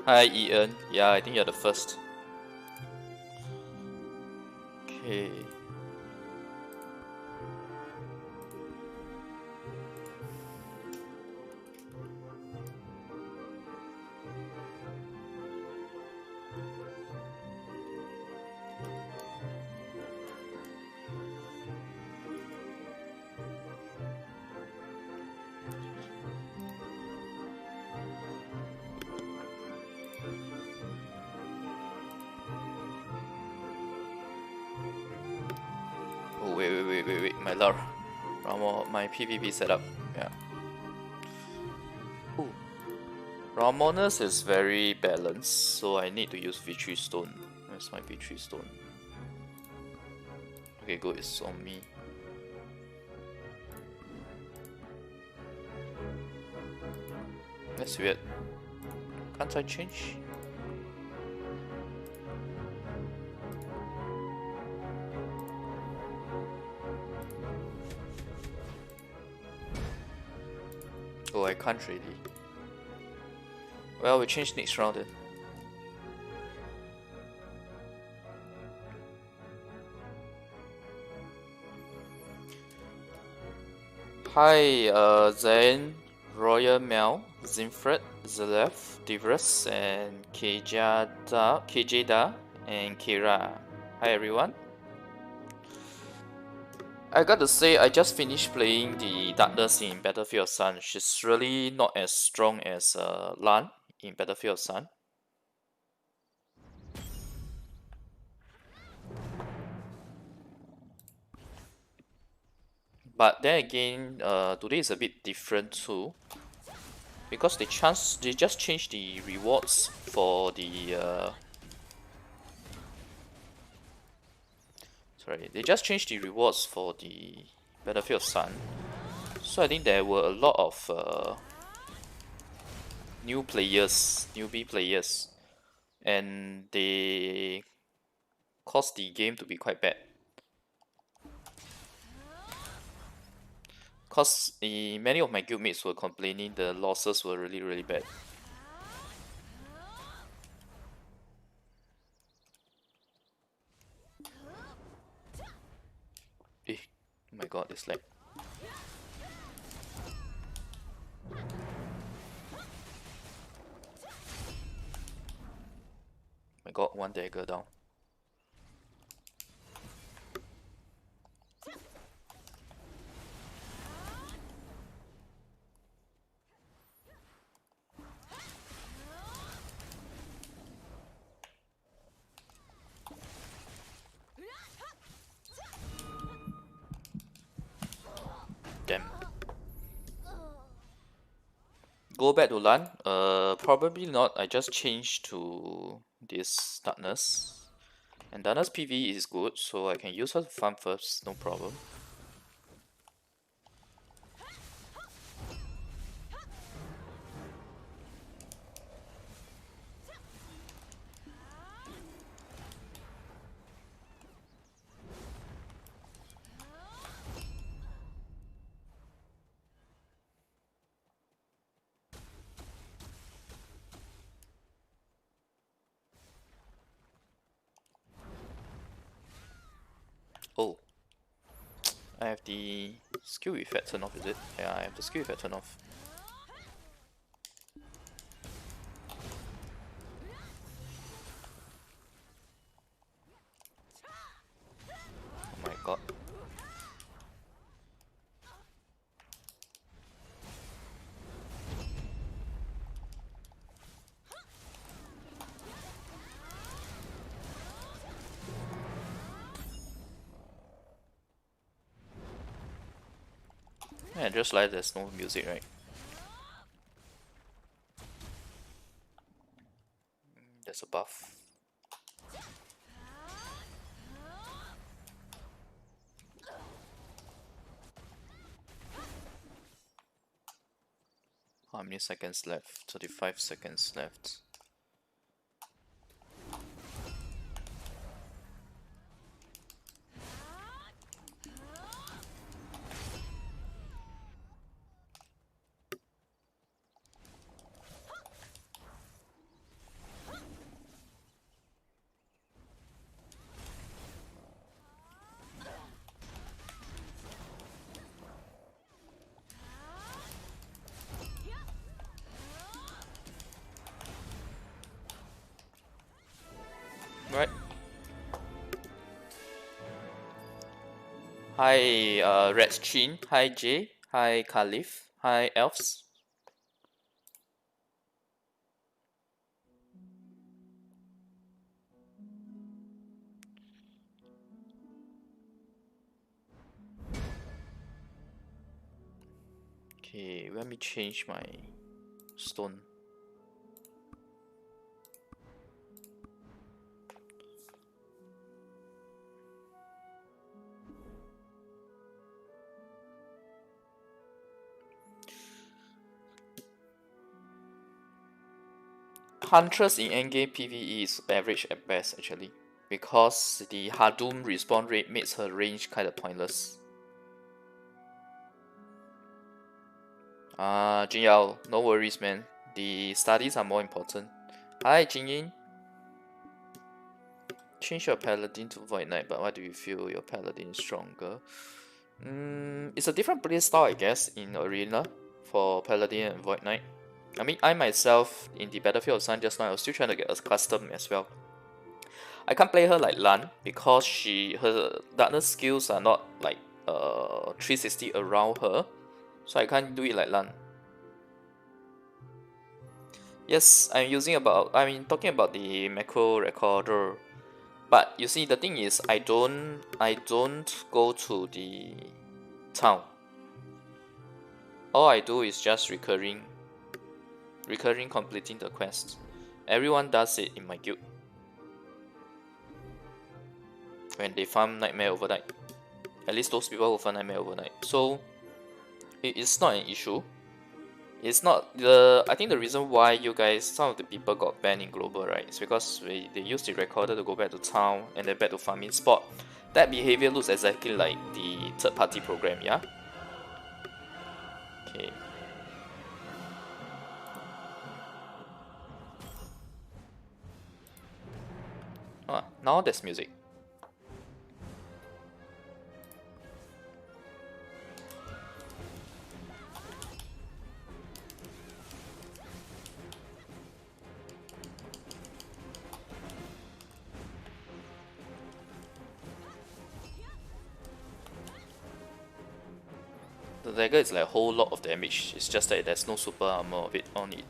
Hi Ian. Yeah, I think you're the first. Okay. Oh wait. My PvP setup. Yeah. Ooh. Ramoness is very balanced, so I need to use Victory Stone. Where's my Victory Stone? Okay, good, it's on me. That's weird. Can't I change? Oh, I can't really. Well, we change next round then. Hi, Zain, Royal Mel, Zinfred, Zelef, Divrus, and Kejada, and Kira. Hi everyone. I got to say, I just finished playing the Darkness in Battlefield Sun. She's really not as strong as Lan in Battlefield Sun. But then again, today is a bit different too, because they just changed the rewards for the they just changed the rewards for the Battlefield Sun. So I think there were a lot of newbie players, and they caused the game to be quite bad. Cause many of my guildmates were complaining the losses were really bad. Oh my god, it's like I got one dagger down. Damn. Go back to LAN? Probably not. I just changed to this Darkness. And Darkness PV is good, so I can use her to farm first, no problem. Oh. I have the skill effect turned off, is it? Yeah, I have the skill effect turned off. Oh my god. Yeah, just like there's no music, right? There's a buff. How many seconds left? 35 seconds left. Hi, Red Chin. Hi, Jay. Hi, Khalif. Hi, Elves. Okay, let me change my stone. Huntress in endgame PvE is average at best actually, because the Hadum respawn rate makes her range kinda pointless. Jinyao, no worries man. The studies are more important. Hi Jinyin. Change your paladin to Void Knight, but why do you feel your paladin is stronger? It's a different playstyle I guess in Arena for paladin and Void Knight. I mean, I myself in the Battlefield of Sun just now, I was still trying to get a custom as well. I can't play her like Lan because her darkness skills are not like 360 around her, so I can't do it like Lan. Yes, I'm talking about the macro recorder, but you see the thing is I don't go to the town. All I do is just recurring completing the quest. Everyone does it in my guild when they farm Nightmare Overnight. At least those people who farm Nightmare Overnight. So it is not an issue. It's not the. I think the reason why you guys, some of the people got banned in global, right? It's because they use the recorder to go back to town and then back to farming spot. That behavior looks exactly like the third-party program, yeah. Okay. Now there's music. The dagger is like a whole lot of damage. It's just that there's no super armor of it on it.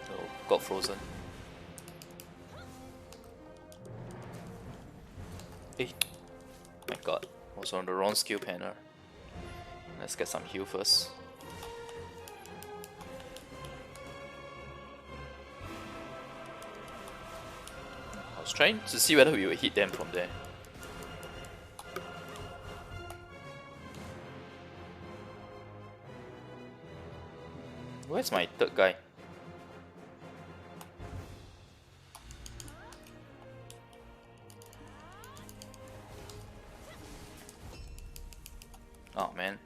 So got frozen. Eh, my god, I was on the wrong skill panel. Let's get some heal first. I was trying to see whether we would hit them from there. Where's my third guy? Oh man.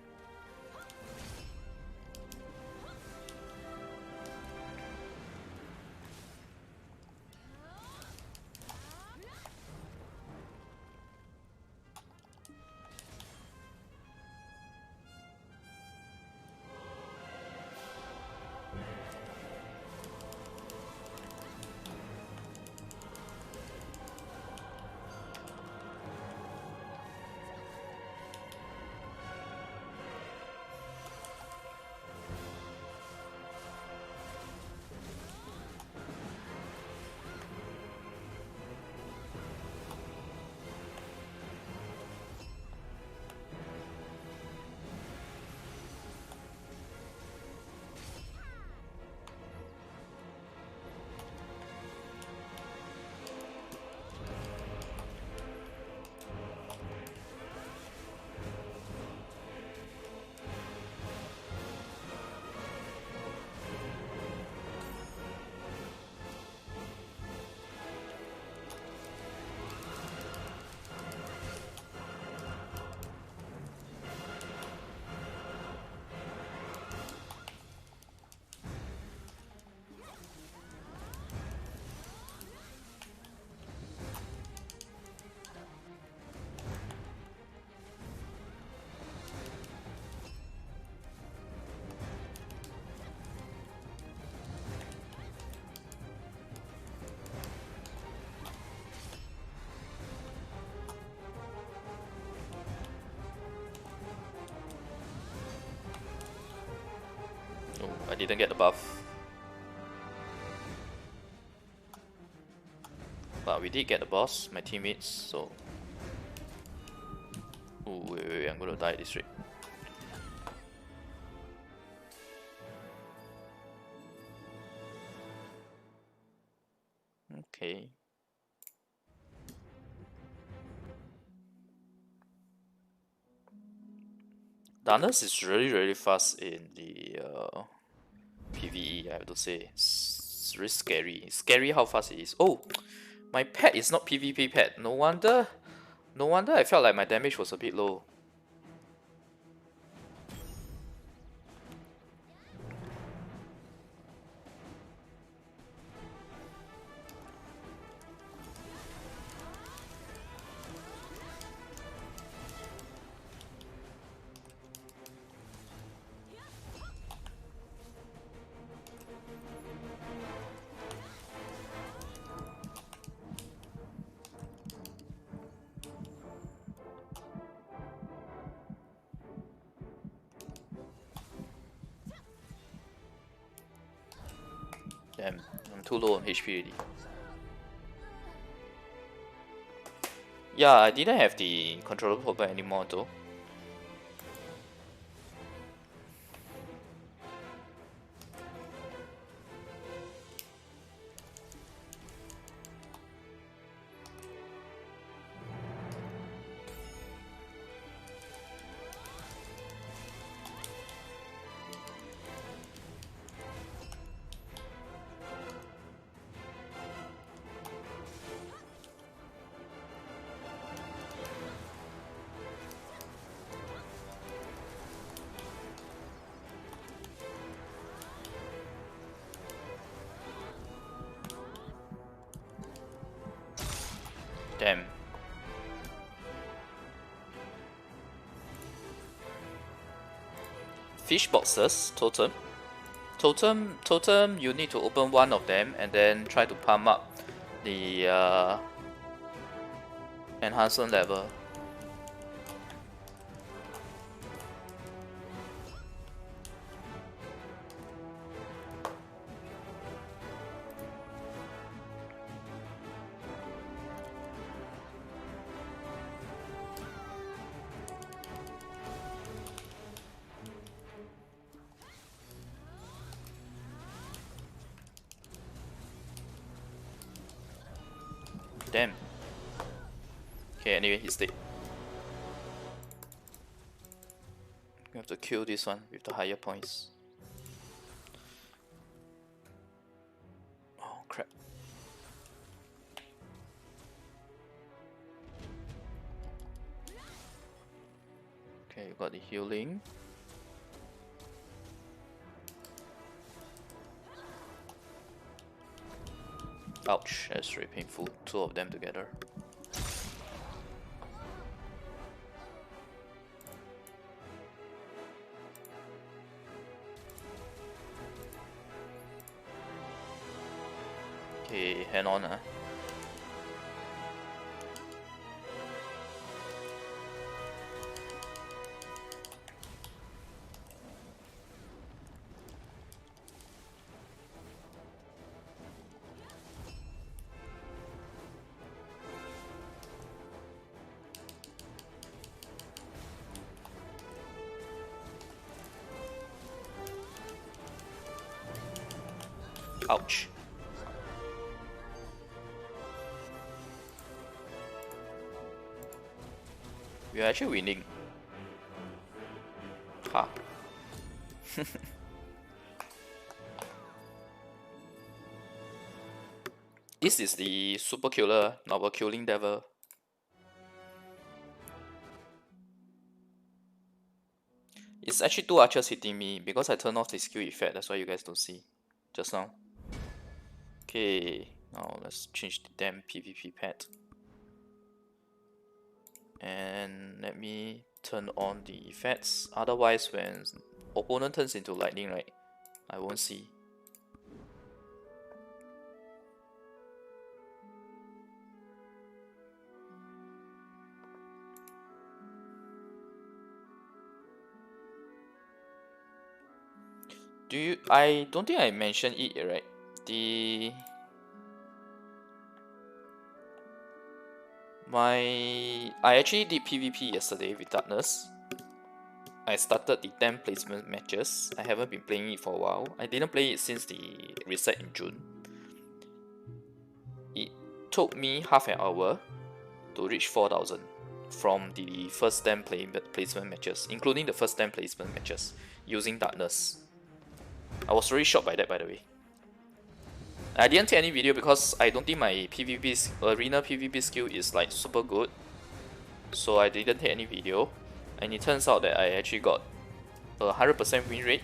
I didn't get the buff. But we did get the boss, my teammates, so... Ooh, wait, I'm gonna die at this rate. Okay. Darkness is really fast in the PvE, I have to say. It's really scary. It's scary how fast it is. Oh! My pet is not PvP pet. No wonder I felt like my damage was a bit low. Damn, I'm too low on HP already. Yeah, I didn't have the controller problem anymore though. Damn. Fish boxes, totem. Totem, you need to open one of them and then try to pump up the enhancement level. Damn. Okay, anyway, he's dead. We have to kill this one with the higher points. Oh crap. Okay, you got the healing. Ouch, that's really painful. Two of them together. Okay, hang on. Ouch. We are actually winning. Ha. This is the super killer, novel killing devil. It's actually two archers hitting me because I turned off the skill effect, that's why you guys don't see just now. Okay, now let's change the damn PvP pad. And let me turn on the effects. Otherwise, when opponent turns into lightning, right, I won't see. I don't think I mentioned it, right? I actually did PvP yesterday with Darkness. I started the 10 placement matches. I haven't been playing it for a while. I didn't play it since the reset in June. It took me half an hour to reach 4,000 from the first 10 placement matches, including the first 10 placement matches, using Darkness. I was really shocked by that, by the way. I didn't take any video because I don't think my arena PvP skill is like super good. So I didn't take any video. And it turns out that I actually got a 100% win rate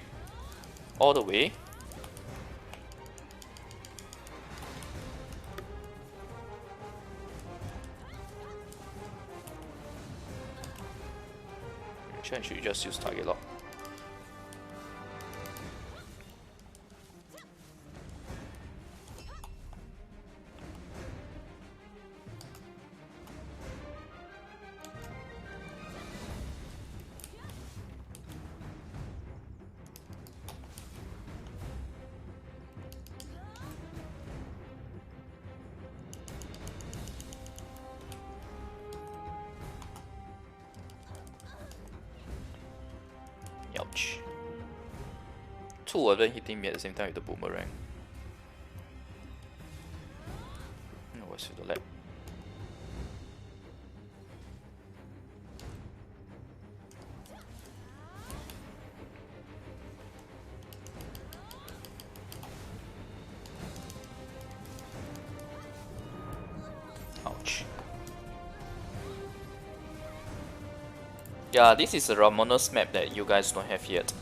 all the way. Actually, I should just use target lock. Ouch. Two of them hitting me at the same time with the boomerang. No, what's with the lag? Ouch. Yeah, this is a Ramoness map that you guys don't have yet.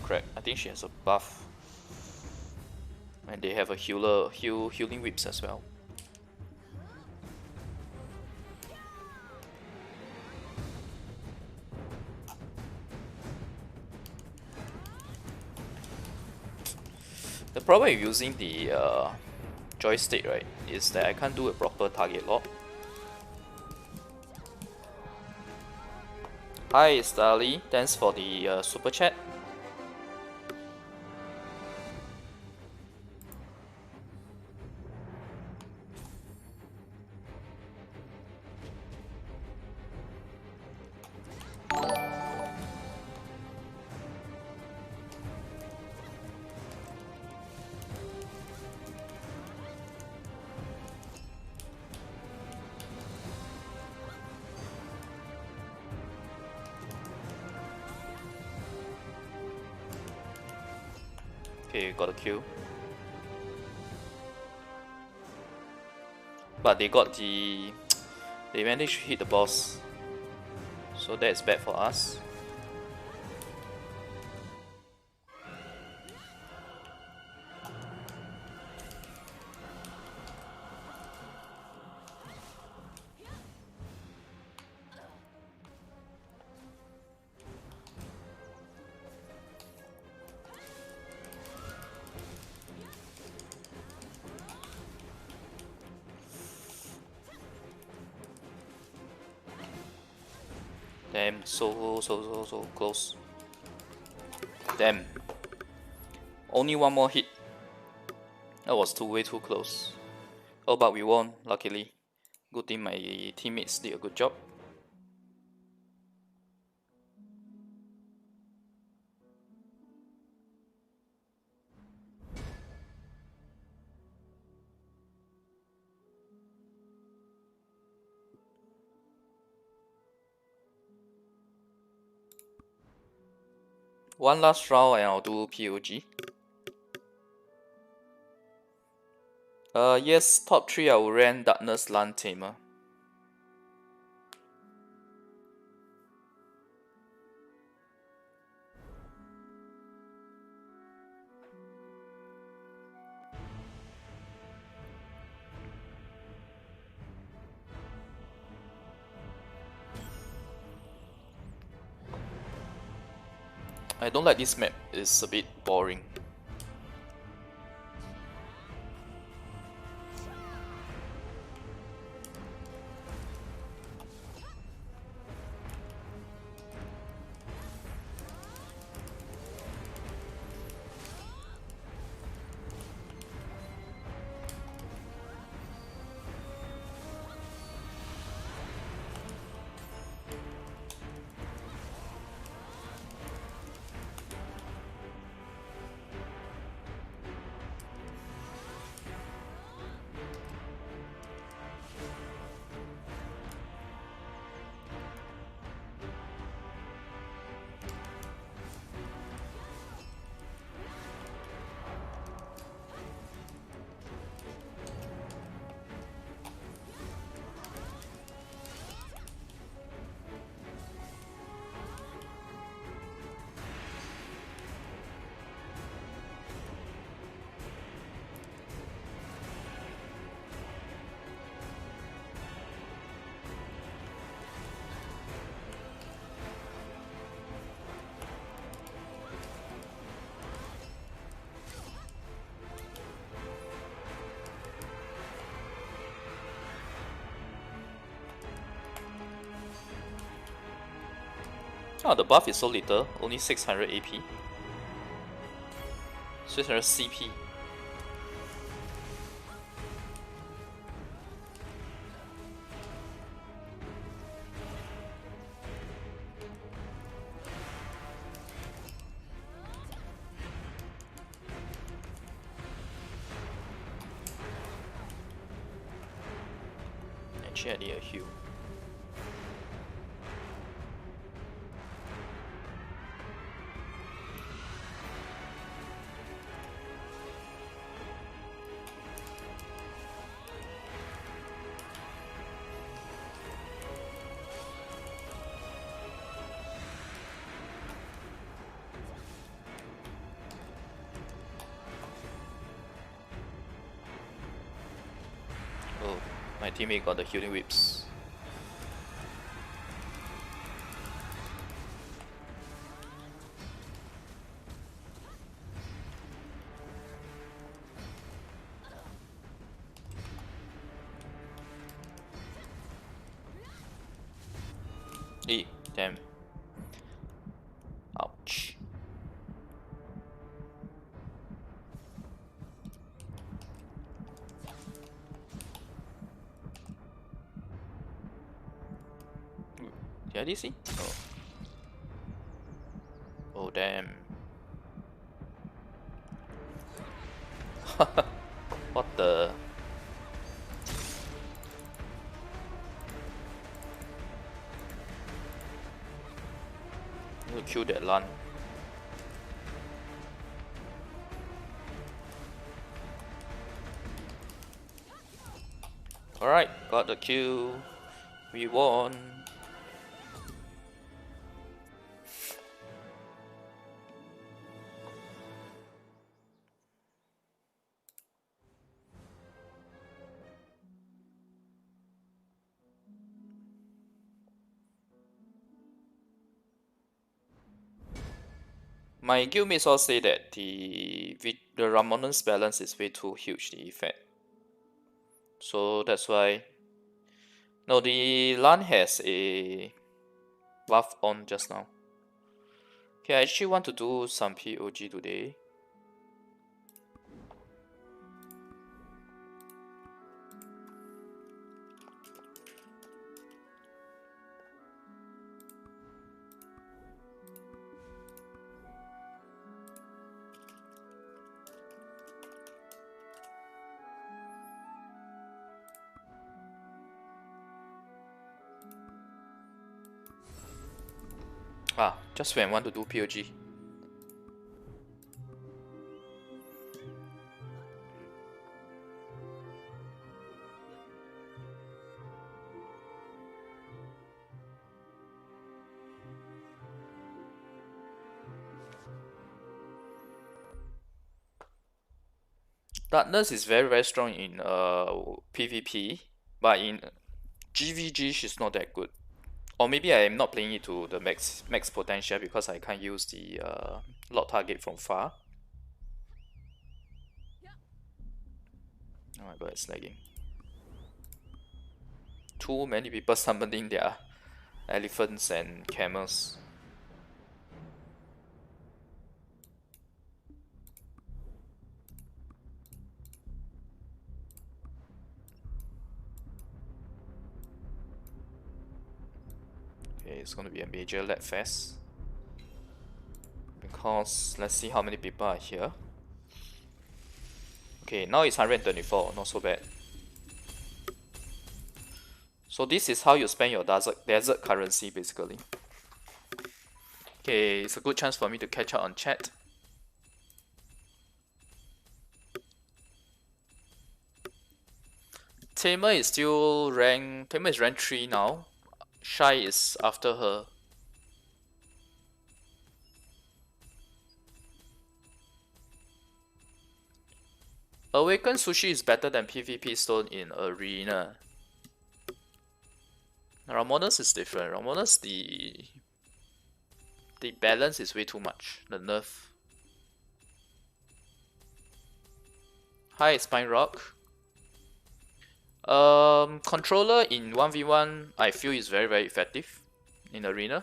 Correct. I think she has a buff. And they have a healing whips as well. The problem with using the joystick, right, is that I can't do a proper target lock. Hi, Starly. Thanks for the super chat. Okay, got a kill. But they they managed to hit the boss. So that's bad for us. Damn, so close. Damn. Only one more hit. That was way too close. Oh, but we won, luckily. Good thing my teammates did a good job. One last round and I'll do POG. Yes, top 3 I will rent Darkness Land Tamer. I don't like this map, it's a bit boring. Oh, the buff is so little, only 600 AP. 600 CP. Actually, I need a heal. Oh, my teammate got the healing whips. Damn. Ouch. Did I DC? Oh. Oh, damn. What the? Need to kill that Lan. Alright, got the kill. We won. My guildmates all say that the Ramoness balance is way too huge, the effect. So that's why. No, the Lan has a buff on just now. Okay, I actually want to do some POG today. Ah, just when I want to do POG. Darkness is very strong in PvP, but in GVG she's not that good. Or maybe I am not playing it to the max potential because I can't use the lock target from far. Oh my god, it's lagging. Too many people summoning their elephants and camels. Okay, it's gonna be a major lag fest. Because let's see how many people are here. Okay, now it's 124, not so bad. So this is how you spend your desert currency basically. Okay, it's a good chance for me to catch up on chat. Tamer is still rank. Tamer is rank 3 now. Shy is after her. Awakened Sushi is better than PvP Stone in Arena. Ramoness is different. Ramoness, the balance is way too much. The nerf. Hi, Spine Rock. Controller in 1v1 I feel is very effective in Arena.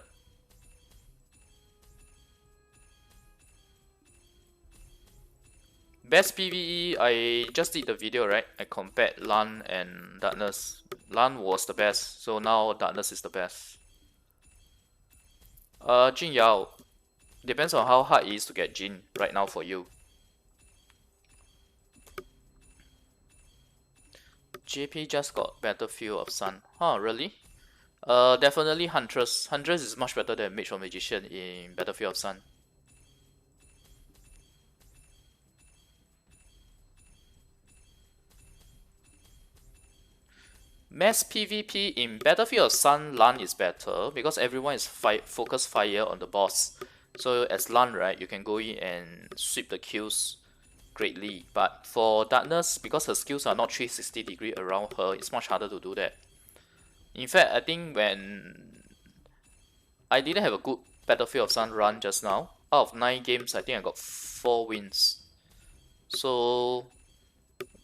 Best PvE, I just did the video, right? I compared Lan and Darkness. Lan was the best, so now Darkness is the best. Jin Yao. Depends on how hard it is to get Jin right now for you. JP just got Battlefield of Sun. Huh, really? Definitely Huntress. Huntress is much better than Mage or Magician in Battlefield of Sun. Mass PvP in Battlefield of Sun, Lan is better because everyone is focus fire on the boss. So as Lan, right, you can go in and sweep the kills greatly. But for Darkness, because her skills are not 360 degree around her, it's much harder to do that. In fact, I think when I didn't have a good Battlefield of Sun run just now, out of 9 games, I think I got 4 wins. So,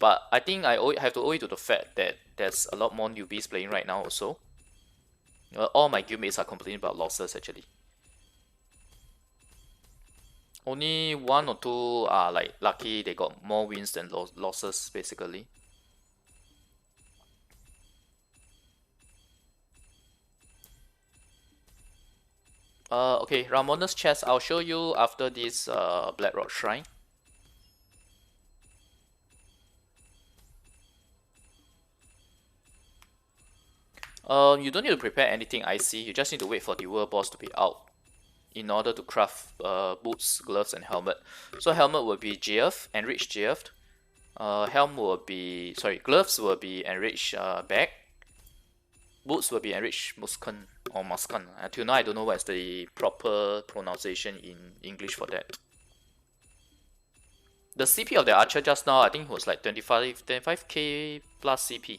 but I think I have to owe it to the fact that there's a lot more newbies playing right now also. All my guildmates are complaining about losses actually. Only 1 or 2 are like lucky they got more wins than losses basically. Okay, Ramoness chest, I'll show you after this Blackrock Shrine. You don't need to prepare anything icy, you just need to wait for the world boss to be out in order to craft boots, gloves, and helmet. So helmet will be GF, enriched GF. Gloves will be enriched bag. Boots will be enriched muskan or muskan. Until now, I don't know what's the proper pronunciation in English for that. The CP of the archer just now, I think was like 25k plus CP.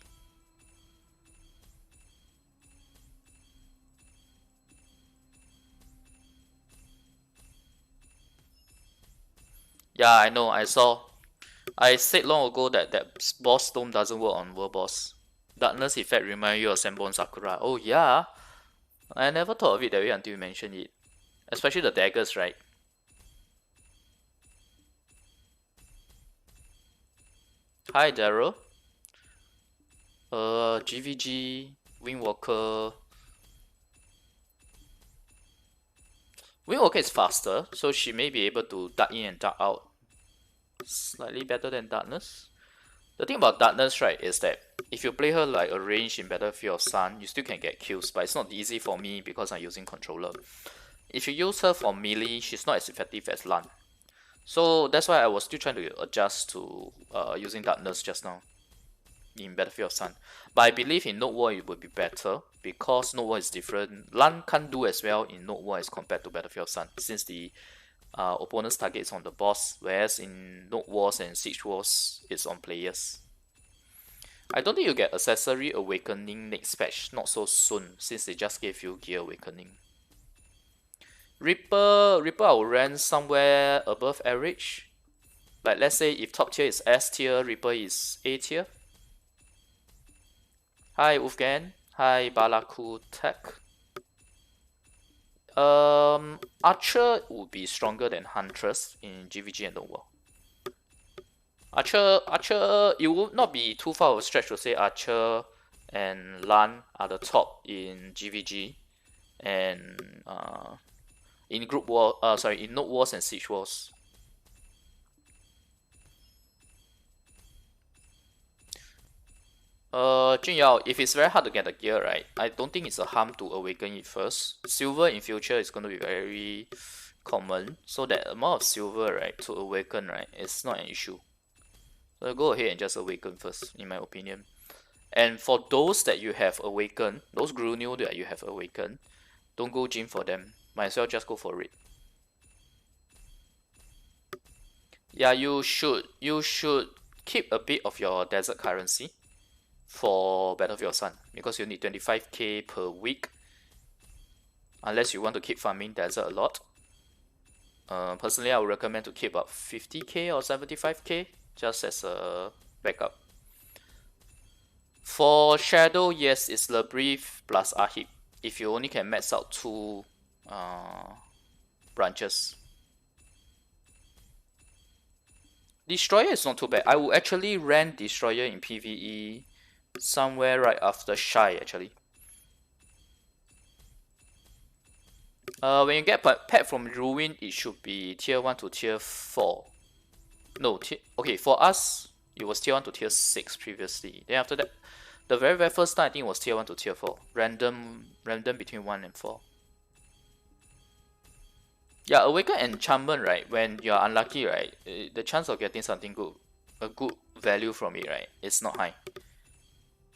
Yeah, I know, I saw. I said long ago that boss tome doesn't work on world boss. Darkness effect remind you of Senbon Sakura. Oh yeah, I never thought of it that way until you mentioned it. Especially the daggers, right? Hi Daryl. GVG, Windwalker. Windwalker is faster, so she may be able to duck in and duck out. Slightly better than Darkness. The thing about Darkness, right, is that if you play her like a range in Battlefield of Sun, you still can get kills, but it's not easy for me because I'm using controller. If you use her for melee, she's not as effective as Lan. So that's why I was still trying to adjust to using Darkness just now in Battlefield of Sun. But I believe in Node War it would be better because Node War is different. Lan can't do as well in Node War as compared to Battlefield of Sun since the opponent's target is on the boss, whereas in Node Wars and Siege Wars, it's on players. I don't think you get Accessory Awakening next patch, not so soon, since they just gave you Gear Awakening. Reaper I will rank somewhere above average. Like let's say if top tier is S tier, Reaper is A tier. Hi Wolfgang, hi Balaku Tech. Archer would be stronger than Huntress in GVG and Nova. Archer, it would not be too far of a stretch to say Archer and Lan are the top in GVG and in group war. In node wars and siege wars. Junyao, if it's very hard to get the gear, right, I don't think it's a harm to awaken it first. Silver in future is going to be very common, so that amount of silver, right, to awaken, right, is not an issue. So go ahead and just awaken first, in my opinion. And for those that you have awakened, those Grunil that you have awakened, don't go gym for them. Might as well just go for it. Yeah, you should keep a bit of your desert currency for Battlefield Sun, because you need 25k per week, unless you want to keep farming desert a lot. Personally, I would recommend to keep up 50k or 75k just as a backup. For Shadow, yes, it's Le Brief plus Ahib if you only can max out 2 branches. Destroyer is not too bad. I would actually run Destroyer in PvE somewhere right after Shy actually. When you get pet from Ruin, it should be tier 1 to tier 4. No, okay, for us, it was tier 1 to tier 6 previously. Then after that, the very first time I think it was tier 1 to tier 4. Random between 1 and 4. Yeah, Awaken Enchantment, right, when you are unlucky, right, the chance of getting something good, a good value from it, right, it's not high.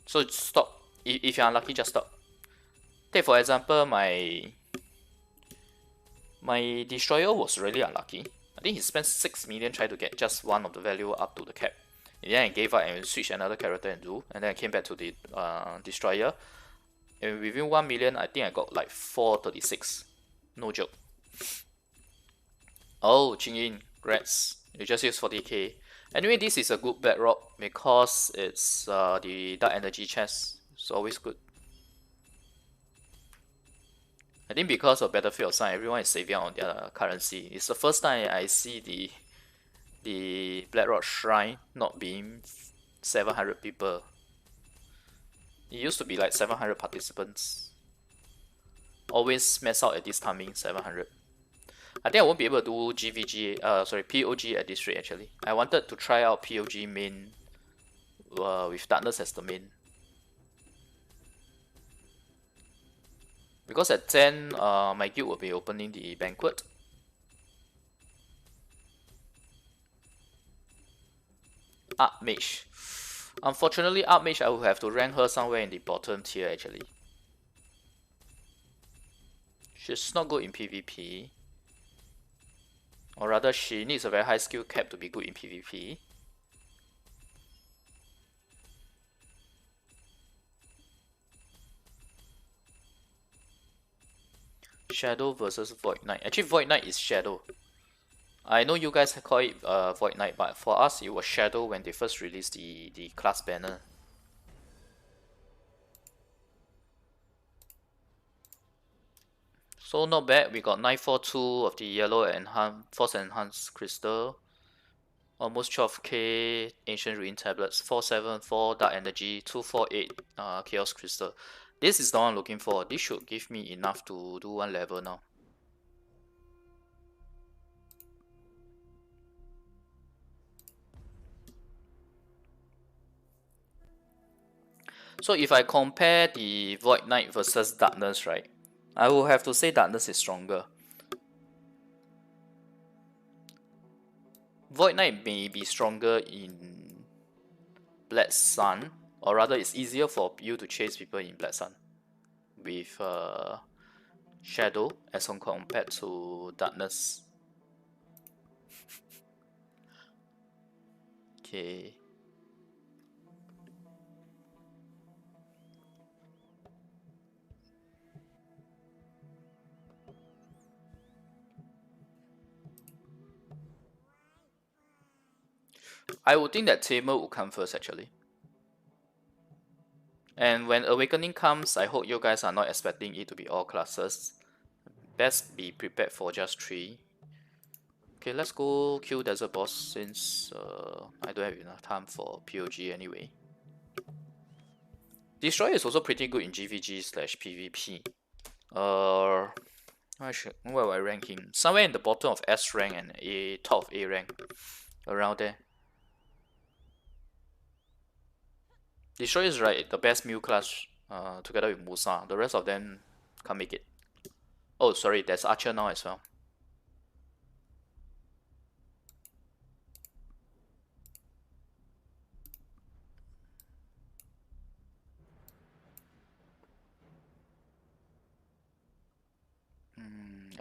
So stop. If you're unlucky, just stop. Take for example, my Destroyer was really unlucky. I think he spent 6 million trying to get just one of the value up to the cap. And then I gave up and switched another character and do. And then I came back to the Destroyer. And within 1 million, I think I got like 436. No joke. Oh, Chingyin, congrats. You just used 40k. Anyway, this is a good bedrock because it's the Dark Energy chest. It's always good. I think because of Battlefield Sun, everyone is saving on their currency. It's the first time I see the Blackrock Shrine not being 700 people. It used to be like 700 participants. Always mess out at this timing, 700. I think I won't be able to do POG at this rate actually. I wanted to try out POG main with Darkness as the main. Because at 10, my guild will be opening the banquet. Archmage. Unfortunately, Archmage, I will have to rank her somewhere in the bottom tier actually. She's not good in PvP. Or rather, she needs a very high skill cap to be good in PvP. Shadow versus Void Knight. Actually, Void Knight is Shadow. I know you guys call it Void Knight, but for us it was Shadow when they first released the class banner. So not bad, we got 942 of the yellow Force Enhanced Crystal. Almost 12k Ancient Ruin Tablets, 474 Dark Energy, 248 Chaos Crystal. This is the one I'm looking for. This should give me enough to do 1 level now. So if I compare the Void Knight versus Darkness, right, I will have to say Darkness is stronger. Void Knight may be stronger in Black Sun, or rather it's easier for you to chase people in Black Sun with Shadow as compared to Darkness. Okay. I would think that Tamer would come first actually. And when Awakening comes, I hope you guys are not expecting it to be all classes. Best be prepared for just 3. Okay, let's go kill Desert Boss since I don't have enough time for POG anyway. Destroyer is also pretty good in GVG/PvP. Where will I rank him? Somewhere in the bottom of S rank and top of A rank. Around there. Destroyer is right, the best Mew class together with Musa. The rest of them can't make it. Oh, sorry, there's Archer now as well.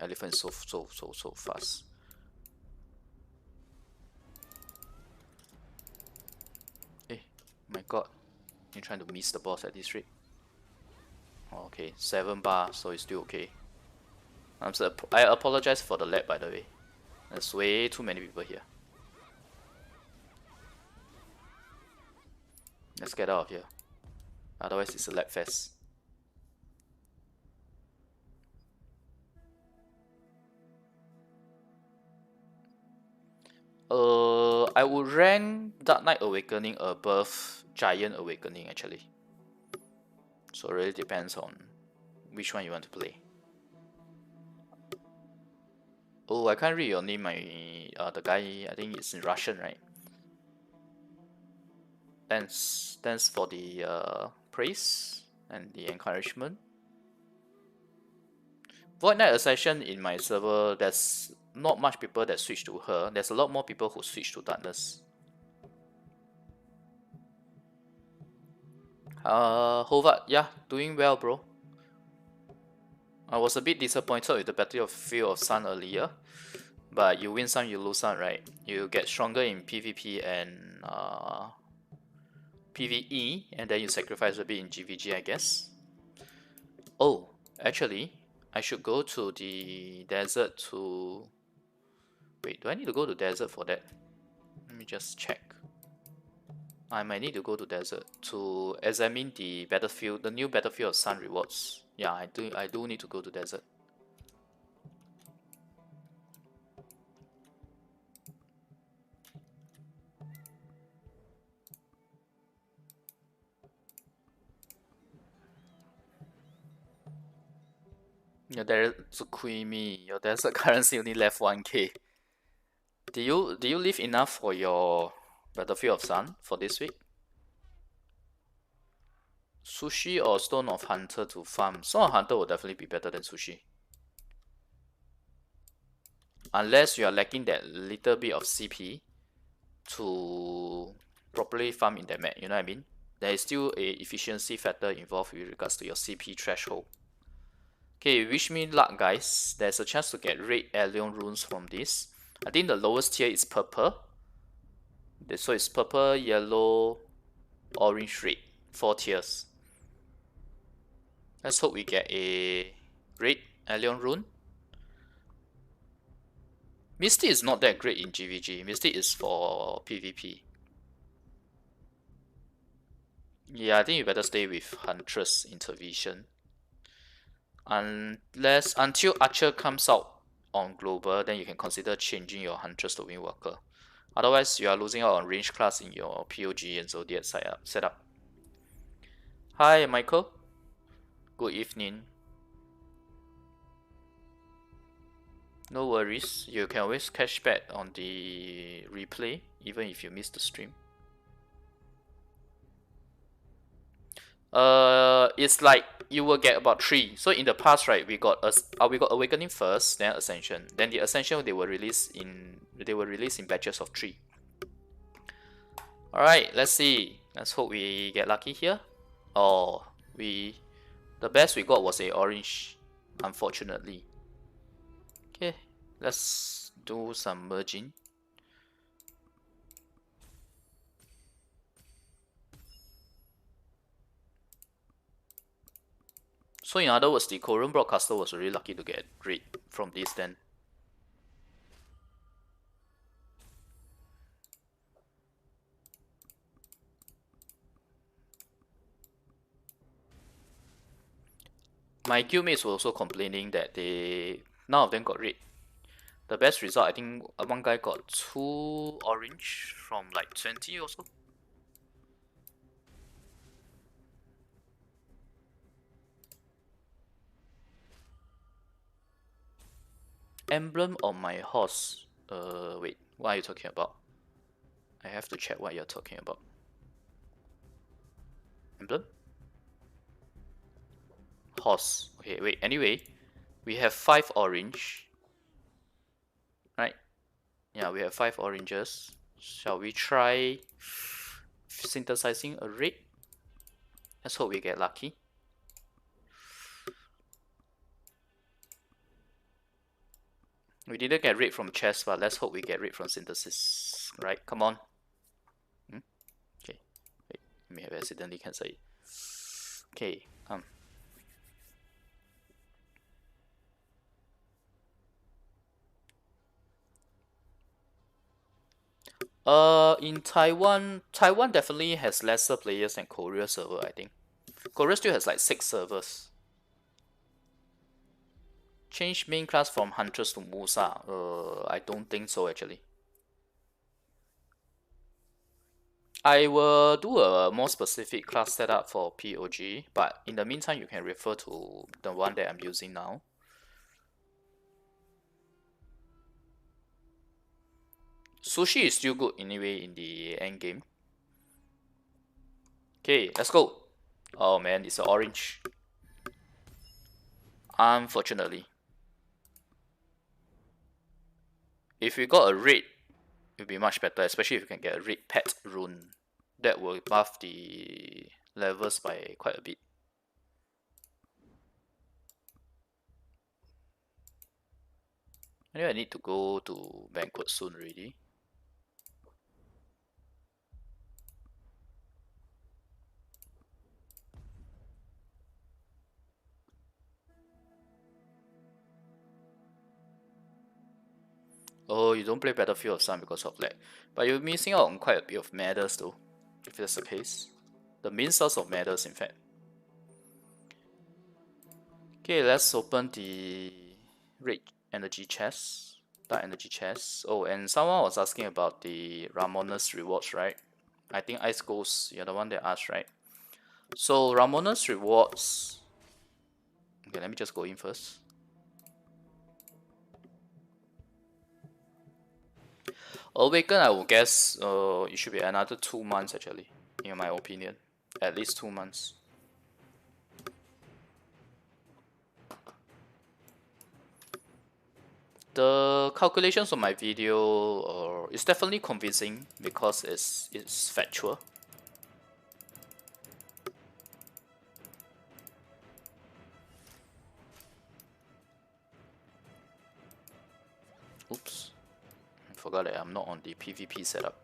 Elephant is so fast. Hey, my god. You're trying to miss the boss at this rate. Okay, 7 bar, so it's still okay. I apologize for the lag, by the way. There's way too many people here. Let's get out of here. Otherwise, it's a lag fest. I would rank Dark Knight Awakening above Giant Awakening actually. So it really depends on which one you want to play. Oh, I can't read your name. The guy, I think it's in Russian, right? Thanks for the praise and the encouragement. Void Knight Ascension in my server, there's not much people that switch to her. There's a lot more people who switch to Darkness. Hovat, yeah, doing well, bro. I was a bit disappointed with the Battlefield of Sun earlier, but you win some, you lose some, right? You get stronger in PvP and PvE, and then you sacrifice a bit in GVG, I guess. Oh, actually, I should go to the desert to... Wait, do I need to go to desert for that? Let me just check. I might need to go to desert to examine the battlefield, the new Battlefield of Sun rewards. Yeah, I do need to go to desert. Your desert Tsukumi, your desert currency only left 1k. Do you leave enough for your Battlefield of Sun for this week? Sushi or Stone of Hunter to farm? Stone of Hunter will definitely be better than Sushi. Unless you are lacking that little bit of CP to properly farm in that map, you know what I mean? There is still a efficiency factor involved with regards to your CP threshold. Okay, wish me luck guys. There's a chance to get red alien runes from this. I think the lowest tier is purple. So it's purple, yellow, orange, red. 4 tiers. Let's hope we get a red alien rune. Misty is not that great in GVG. Misty is for PvP. Yeah, I think you better stay with Huntress Intervention. Until Archer comes out on global, then you can consider changing your Huntress to Windwalker. Otherwise, you are losing out on range class in your POG and Zodiac setup. Hi, Michael. Good evening. No worries, you can always catch back on the replay, even if you miss the stream. It's like you will get about 3. So in the past, right, we got Awakening first, then Ascension. Then the Ascension they were released in batches of 3. Alright, let's see. Let's hope we get lucky here. Oh, the best we got was a orange, unfortunately. Okay, let's do some merging. So in other words, the Korean broadcaster was really lucky to get red from this then. My guildmates were also complaining that none of them got red. The best result, I think one guy got 2 orange from like 20 or so. Emblem on my horse. Wait, what are you talking about? I have to check what you're talking about. Emblem? Horse. Okay, wait, anyway, we have 5 orange. Right? Yeah, we have 5 oranges. Shall we try synthesizing a red? Let's hope we get lucky. We didn't get red from chest, but let's hope we get red from synthesis. Right, come on. Okay, wait, I may have accidentally cancelled it. Okay, in Taiwan definitely has lesser players than Korea server, I think. Korea still has like 6 servers. Change main class from Huntress to Musa? I don't think so actually. I will do a more specific class setup for POG, but in the meantime you can refer to the one that I'm using now. Sushi is still good anyway in the end game. Okay, let's go. Oh man, it's an orange. Unfortunately. If we got a red, it would be much better, especially if you can get a red pet rune. That will buff the levels by quite a bit. Anyway, I need to go to banquet soon already. Oh, you don't play Battlefield of Sun because of lag. But you're missing out on quite a bit of medals though, if that's the case. The main source of medals, in fact. Okay, let's open the red energy chest. Dark energy chest. Oh, and someone was asking about the Ramoness rewards, right? I think Ice Ghost, you're the one that asked, right? So Ramoness rewards. Okay, let me just go in first. Awaken, I would guess it should be another 2 months actually, in my opinion. At least 2 months. The calculations on my video is definitely convincing because it's factual. Oops, I forgot that I'm not on the PvP setup.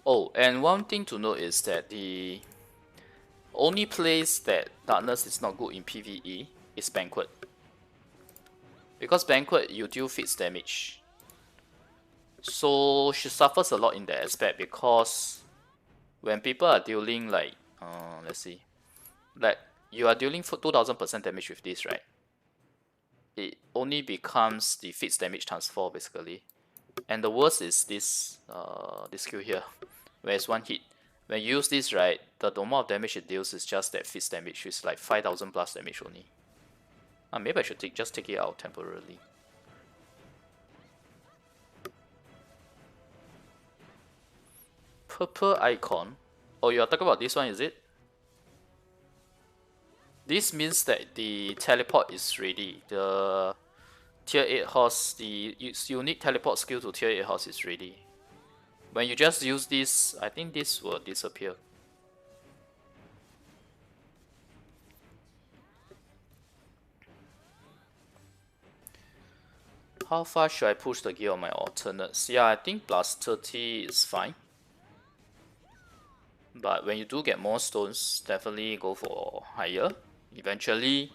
Oh, and one thing to note is that the only place that Darkness is not good in PvE is Banquet. Because Banquet, you deal fixed damage. So she suffers a lot in that aspect because when people are dealing like, let's see, like you are dealing for 2000% damage with this, right? It only becomes the fixed damage times 4 basically. And the worst is this skill here, where it's 1 hit. When you use this, right, the amount of damage it deals is just that fixed damage, which is like 5000 plus damage only. Maybe I should just take it out temporarily. Purple icon. Oh, you are talking about this one, is it? This means that the teleport is ready. The tier 8 horse, the unique teleport skill to tier 8 horse is ready. When you just use this, I think this will disappear. How far should I push the gear on my alternates? Yeah, I think plus 30 is fine. But when you do get more stones, definitely go for higher. Eventually,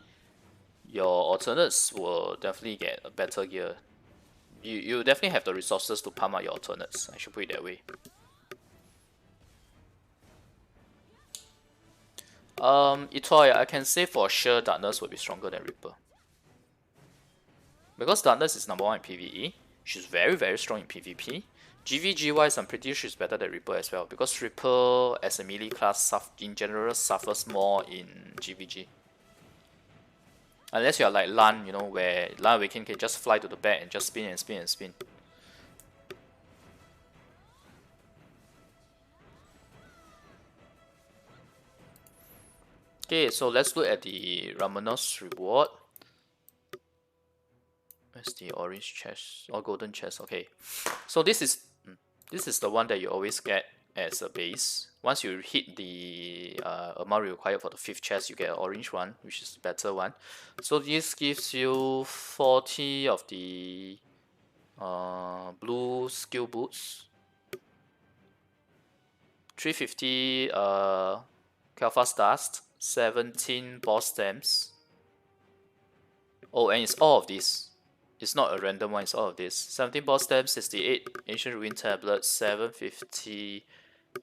your alternates will definitely get a better gear. You definitely have the resources to pump out your alternates, I should put it that way. Itoy, I can say for sure Darkness will be stronger than Reaper. Because Darkness is number 1 in PvE, she's very strong in PvP. GVG wise, I'm pretty sure she's better than Reaper as well, because Reaper as a melee class in general suffers more in GVG. Unless you're like Lan, you know, where Lan Awakening can just fly to the back and just spin and spin and spin. Okay, so let's look at the Ramoness reward. Where's the orange chest or golden chest? Okay, so this is the one that you always get as a base. Once you hit the amount required for the 5th chest, you get an orange one, which is the better one. So this gives you 40 of the blue skill boots, 350 Kelphas dust, 17 boss stamps. Oh, and it's all of these. It's not a random one, it's all of this. 17 boss stamps, 68 ancient ruin tablets, 750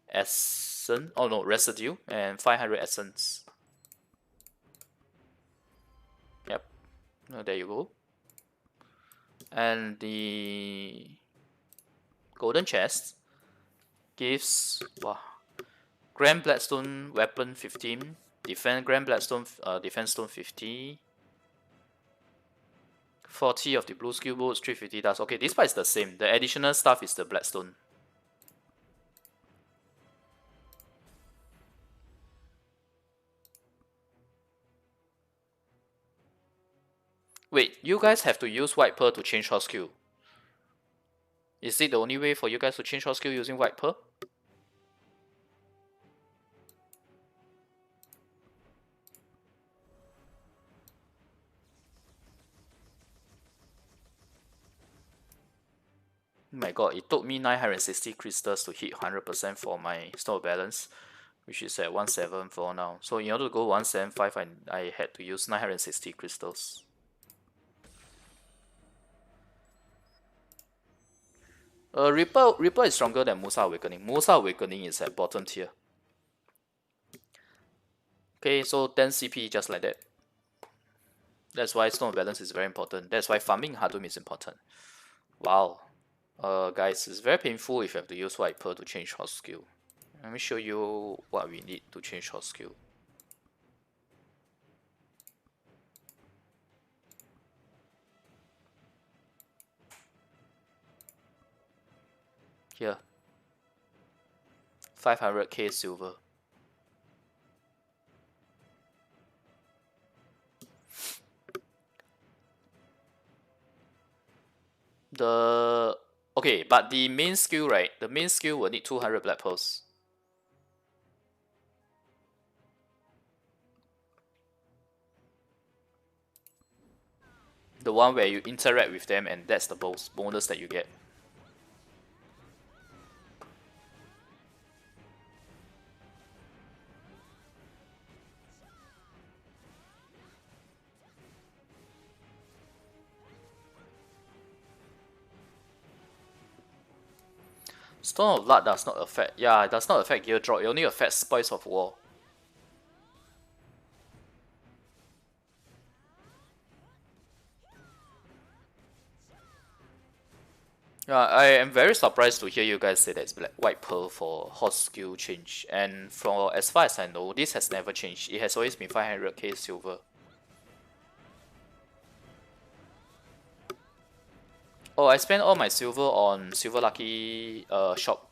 essence, oh no, residue, and 500 essence. Yep, there you go. And the golden chest gives Grand Blackstone weapon 15, Grand Blackstone defense stone 50, 40 of the blue skill boots, 350 dust. Okay, this part is the same. The additional stuff is the Blackstone. Wait, you guys have to use White Pearl to change hot skill. Is it the only way for you guys to change hot skill using White Pearl? Oh my god, it took me 960 crystals to hit 100% for my store balance, which is at 174 now. So in order to go 175, I had to use 960 crystals. Reaper is stronger than Musa Awakening. Musa Awakening is at bottom tier. Okay, so 10 CP just like that. That's why stone balance is very important. That's why farming Hadum is important. Wow. Guys, it's very painful if you have to use White Pearl to change hot skill. Let me show you what we need to change hot skill. Here, 500k silver. Okay, but the main skill, right? The main skill will need 200 black pearls. The one where you interact with them, and that's the bonus that you get. Storm of Blood does not affect. Yeah, it does not affect gear drop. It only affects Spoils of War. Yeah, I am very surprised to hear you guys say that it's White Pearl for hot skill change. And for as far as I know, this has never changed. It has always been 500k silver. Oh, I spent all my silver on Silver Lucky shop.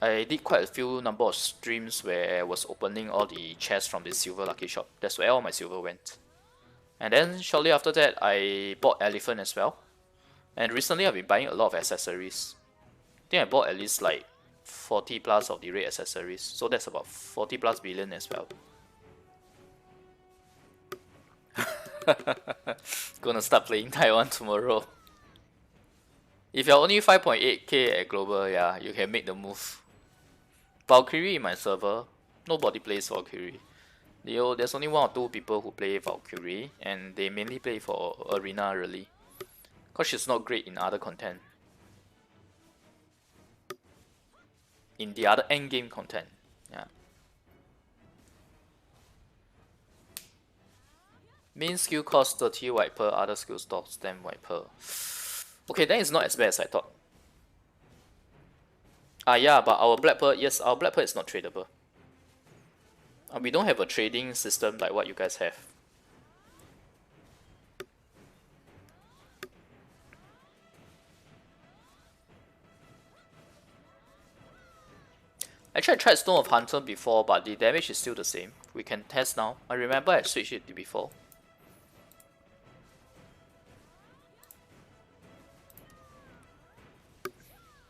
I did quite a few number of streams where I was opening all the chests from the Silver Lucky shop. That's where all my silver went. And then shortly after that, I bought Elephant as well. And recently I've been buying a lot of accessories. I think I bought at least like 40 plus of the raid accessories. So that's about 40 plus billion as well. Gonna start playing Taiwan tomorrow. If you're only 5.8k at global, yeah, you can make the move. Valkyrie in my server, nobody plays Valkyrie. There's only 1 or 2 people who play Valkyrie, and they mainly play for arena really. Cause she's not great in other content. In the other endgame content, yeah. Main skill costs 30 white pearl, other skills cost 10 white pearl. Okay, then it's not as bad as I thought. Yeah, but our black pearl, yes, our black pearl is not tradable. We don't have a trading system like what you guys have. Actually, I tried Stone of Hunter before, but the damage is still the same. We can test now. I remember I switched it before.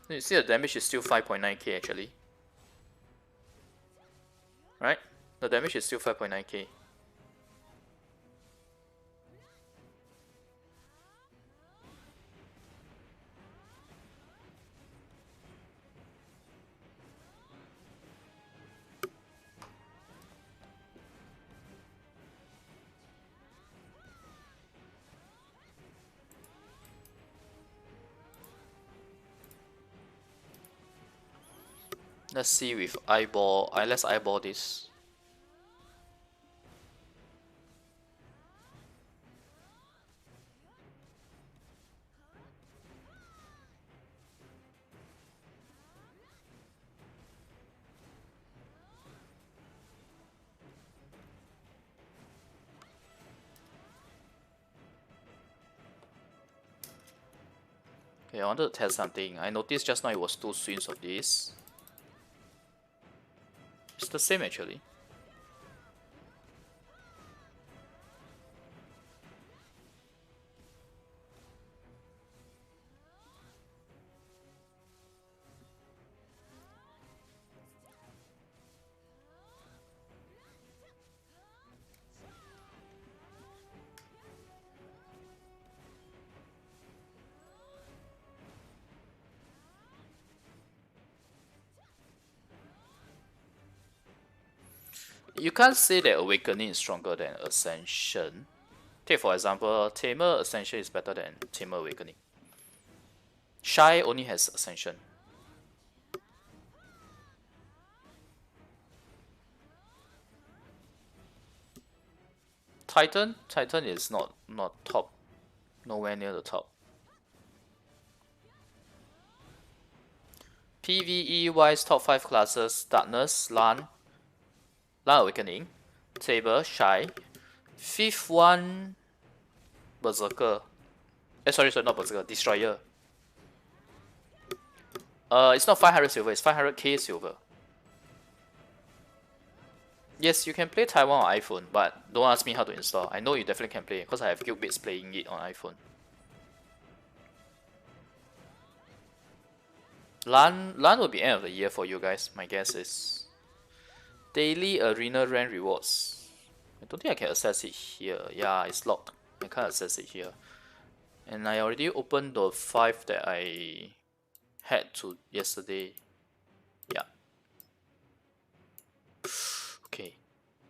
You see the damage is still 5.9k actually. Right? The damage is still 5.9k. Let's see with eyeball. Let's eyeball this. Okay, I wanted to test something. I noticed just now it was 2 swings of this. It's the same actually. You can't say that Awakening is stronger than Ascension. Take for example, Tamer Ascension is better than Tamer Awakening. Shy only has Ascension. Titan is not top, nowhere near the top. PvE wise, top 5 classes: Darkness, Lan Awakening, Saber, Shy. 5th one, Berserker. Sorry, not Berserker, Destroyer. It's not 500 silver, it's 500k silver. Yes, you can play Taiwan on iPhone, but don't ask me how to install. I know you definitely can play, because I have guildmates playing it on iPhone. Lan will be end of the year for you guys, my guess is. Daily arena rank rewards. I don't think I can access it here. Yeah, it's locked. I can't access it here. And I already opened the 5 that I had to yesterday. Yeah. Okay.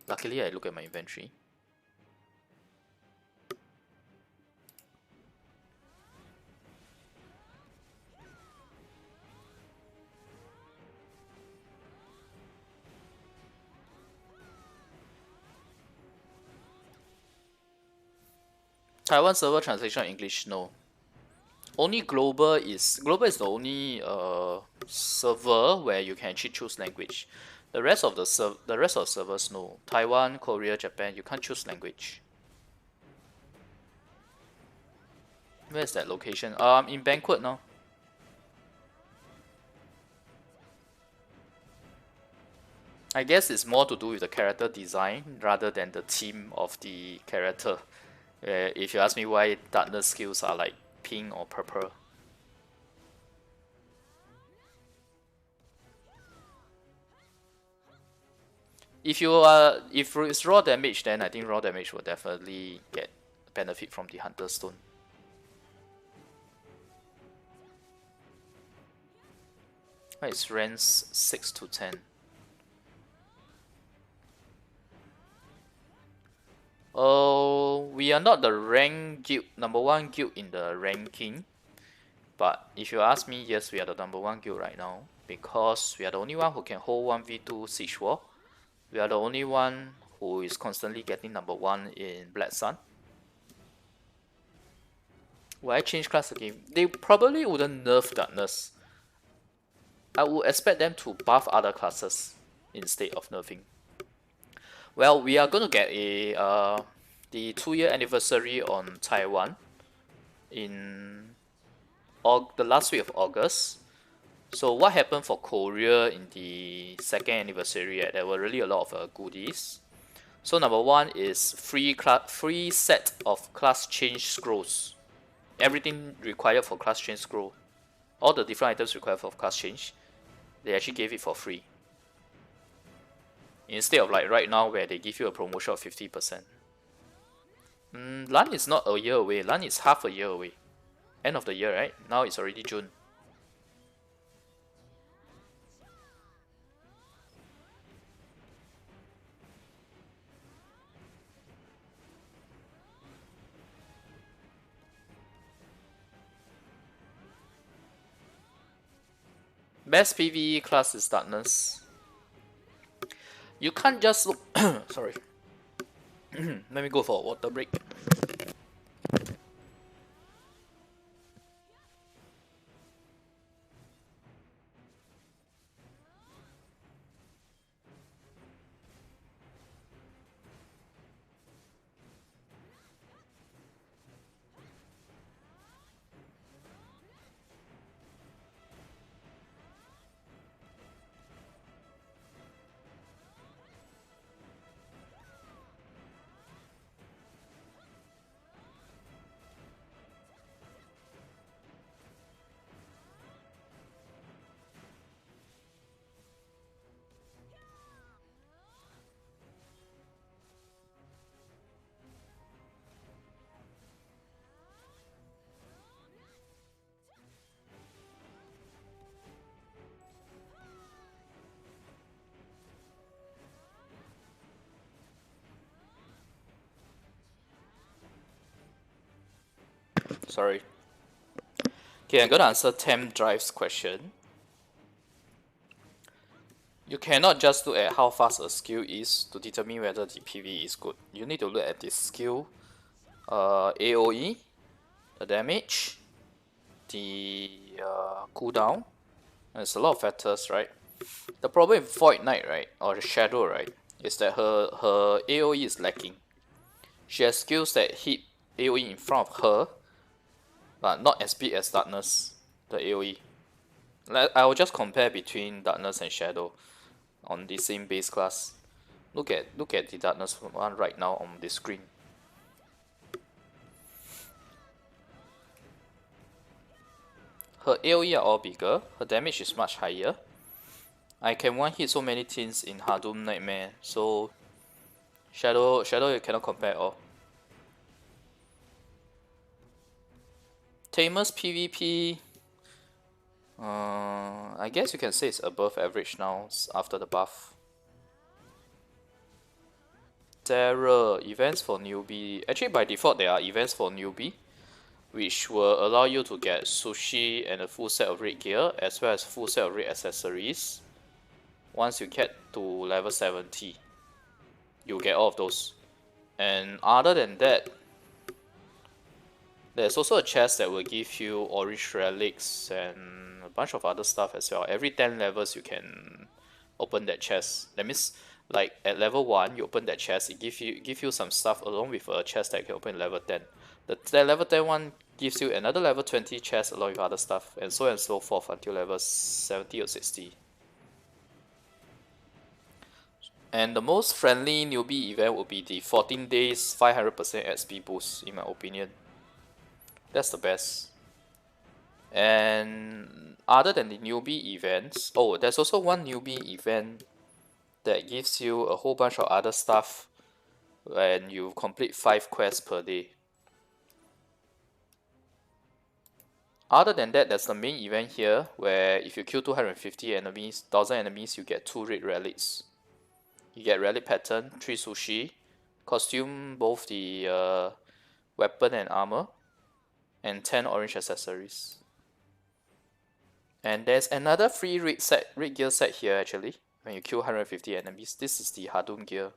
Luckily, I look at my inventory. Taiwan server translation English, no. Only global is the only server where you can actually choose language. The rest of servers, no. Taiwan, Korea, Japan, you can't choose language. Where's that location? In Banquet now. I guess it's more to do with the character design rather than the theme of the character. If you ask me why Darkness skills are like pink or purple. If it's raw damage, then I think raw damage will definitely get benefit from the Hunter Stone. It's ranks 6 to 10. Oh, we are not the rank guild, #1 guild in the ranking. But if you ask me, yes, we are the #1 guild right now. Because we are the only one who can hold 1v2 Siege War. We are the only one who is constantly getting #1 in Black Sun. Will I change class again? They probably wouldn't nerf Darkness. I would expect them to buff other classes instead of nerfing. Well, we are going to get the 2-year anniversary on Taiwan in the last week of August. So what happened for Korea in the 2nd anniversary? There were really a lot of goodies. So #1 is free set of class change scrolls. Everything required for class change scroll, all the different items required for class change, they actually gave it for free. Instead of like right now where they give you a promotion of 50%. LAN is not a year away. LAN is half a year away. End of the year, right? Now it's already June. Best PvE class is Darkness. You can't just look. Sorry. Let me go for a water break. Sorry. Okay, I'm gonna answer Temp Drive's question. You cannot just look at how fast a skill is to determine whether the PvE is good. You need to look at the skill, AoE, the damage, the cooldown. There's a lot of factors, right? The problem with Void Knight, right, or the Shadow, right, is that her AoE is lacking. She has skills that hit AoE in front of her, but not as big as Darkness, the AoE. I will just compare between Darkness and Shadow on the same base class. Look at the Darkness one right now on the screen. Her AoE are all bigger, her damage is much higher. I can one hit so many things in Hardum Nightmare, so Shadow you cannot compare at all. Tamer's PvP, I guess you can say it's above average now after the buff. Terror, events for Newbie. Actually by default there are events for Newbie, which will allow you to get sushi and a full set of raid gear as well as full set of raid accessories. Once you get to level 70, you'll get all of those. And other than that, there's also a chest that will give you orange relics and a bunch of other stuff as well. Every 10 levels you can open that chest. That means like at level 1 you open that chest, it give you some stuff along with a chest that you can open at level 10. The level 10 one gives you another level 20 chest along with other stuff, and so forth until level 70 or 60. And the most friendly newbie event would be the 14 days 500% XP boost, in my opinion. That's the best. And other than the newbie events, oh, there's also one newbie event that gives you a whole bunch of other stuff when you complete 5 quests per day. Other than that, there's the main event here, where if you kill 250 enemies, 1000 enemies, you get 2 red relics. You get relic pattern, 3 sushi, costume both the weapon and armor, and 10 orange accessories. And there's another free red gear set here actually, when you kill 150 enemies. This is the Hadum gear.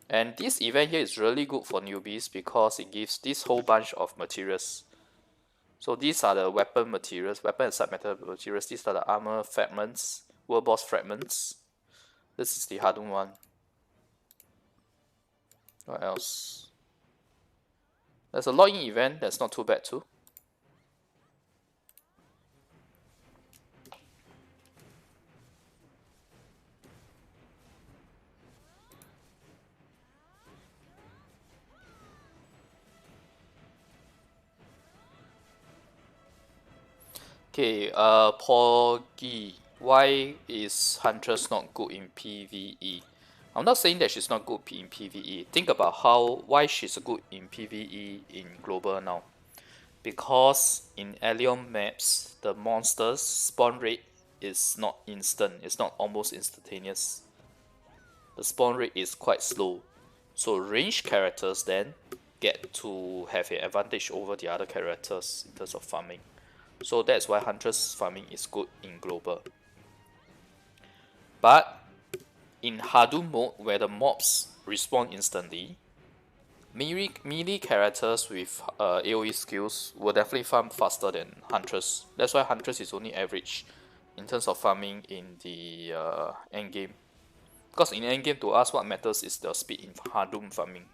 And this event here is really good for newbies because it gives this whole bunch of materials. So these are the weapon materials, weapon and submetal materials. These are the armor fragments, world boss fragments. This is the Hadum one. What else? There's a login event that's not too bad too. Okay, Porgy, why is Huntress not good in PvE? I'm not saying that she's not good in PvE. Think about why she's good in PvE in global now. Because in Alien maps, the monsters spawn rate is not instant. It's not almost instantaneous. The spawn rate is quite slow. So ranged characters then get to have an advantage over the other characters in terms of farming. So that's why Huntress farming is good in global. But in Hadum mode, where the mobs respawn instantly, melee characters with AoE skills will definitely farm faster than Huntress. That's why Huntress is only average in terms of farming in the endgame. Because in endgame, to us, what matters is the speed in Hadum farming.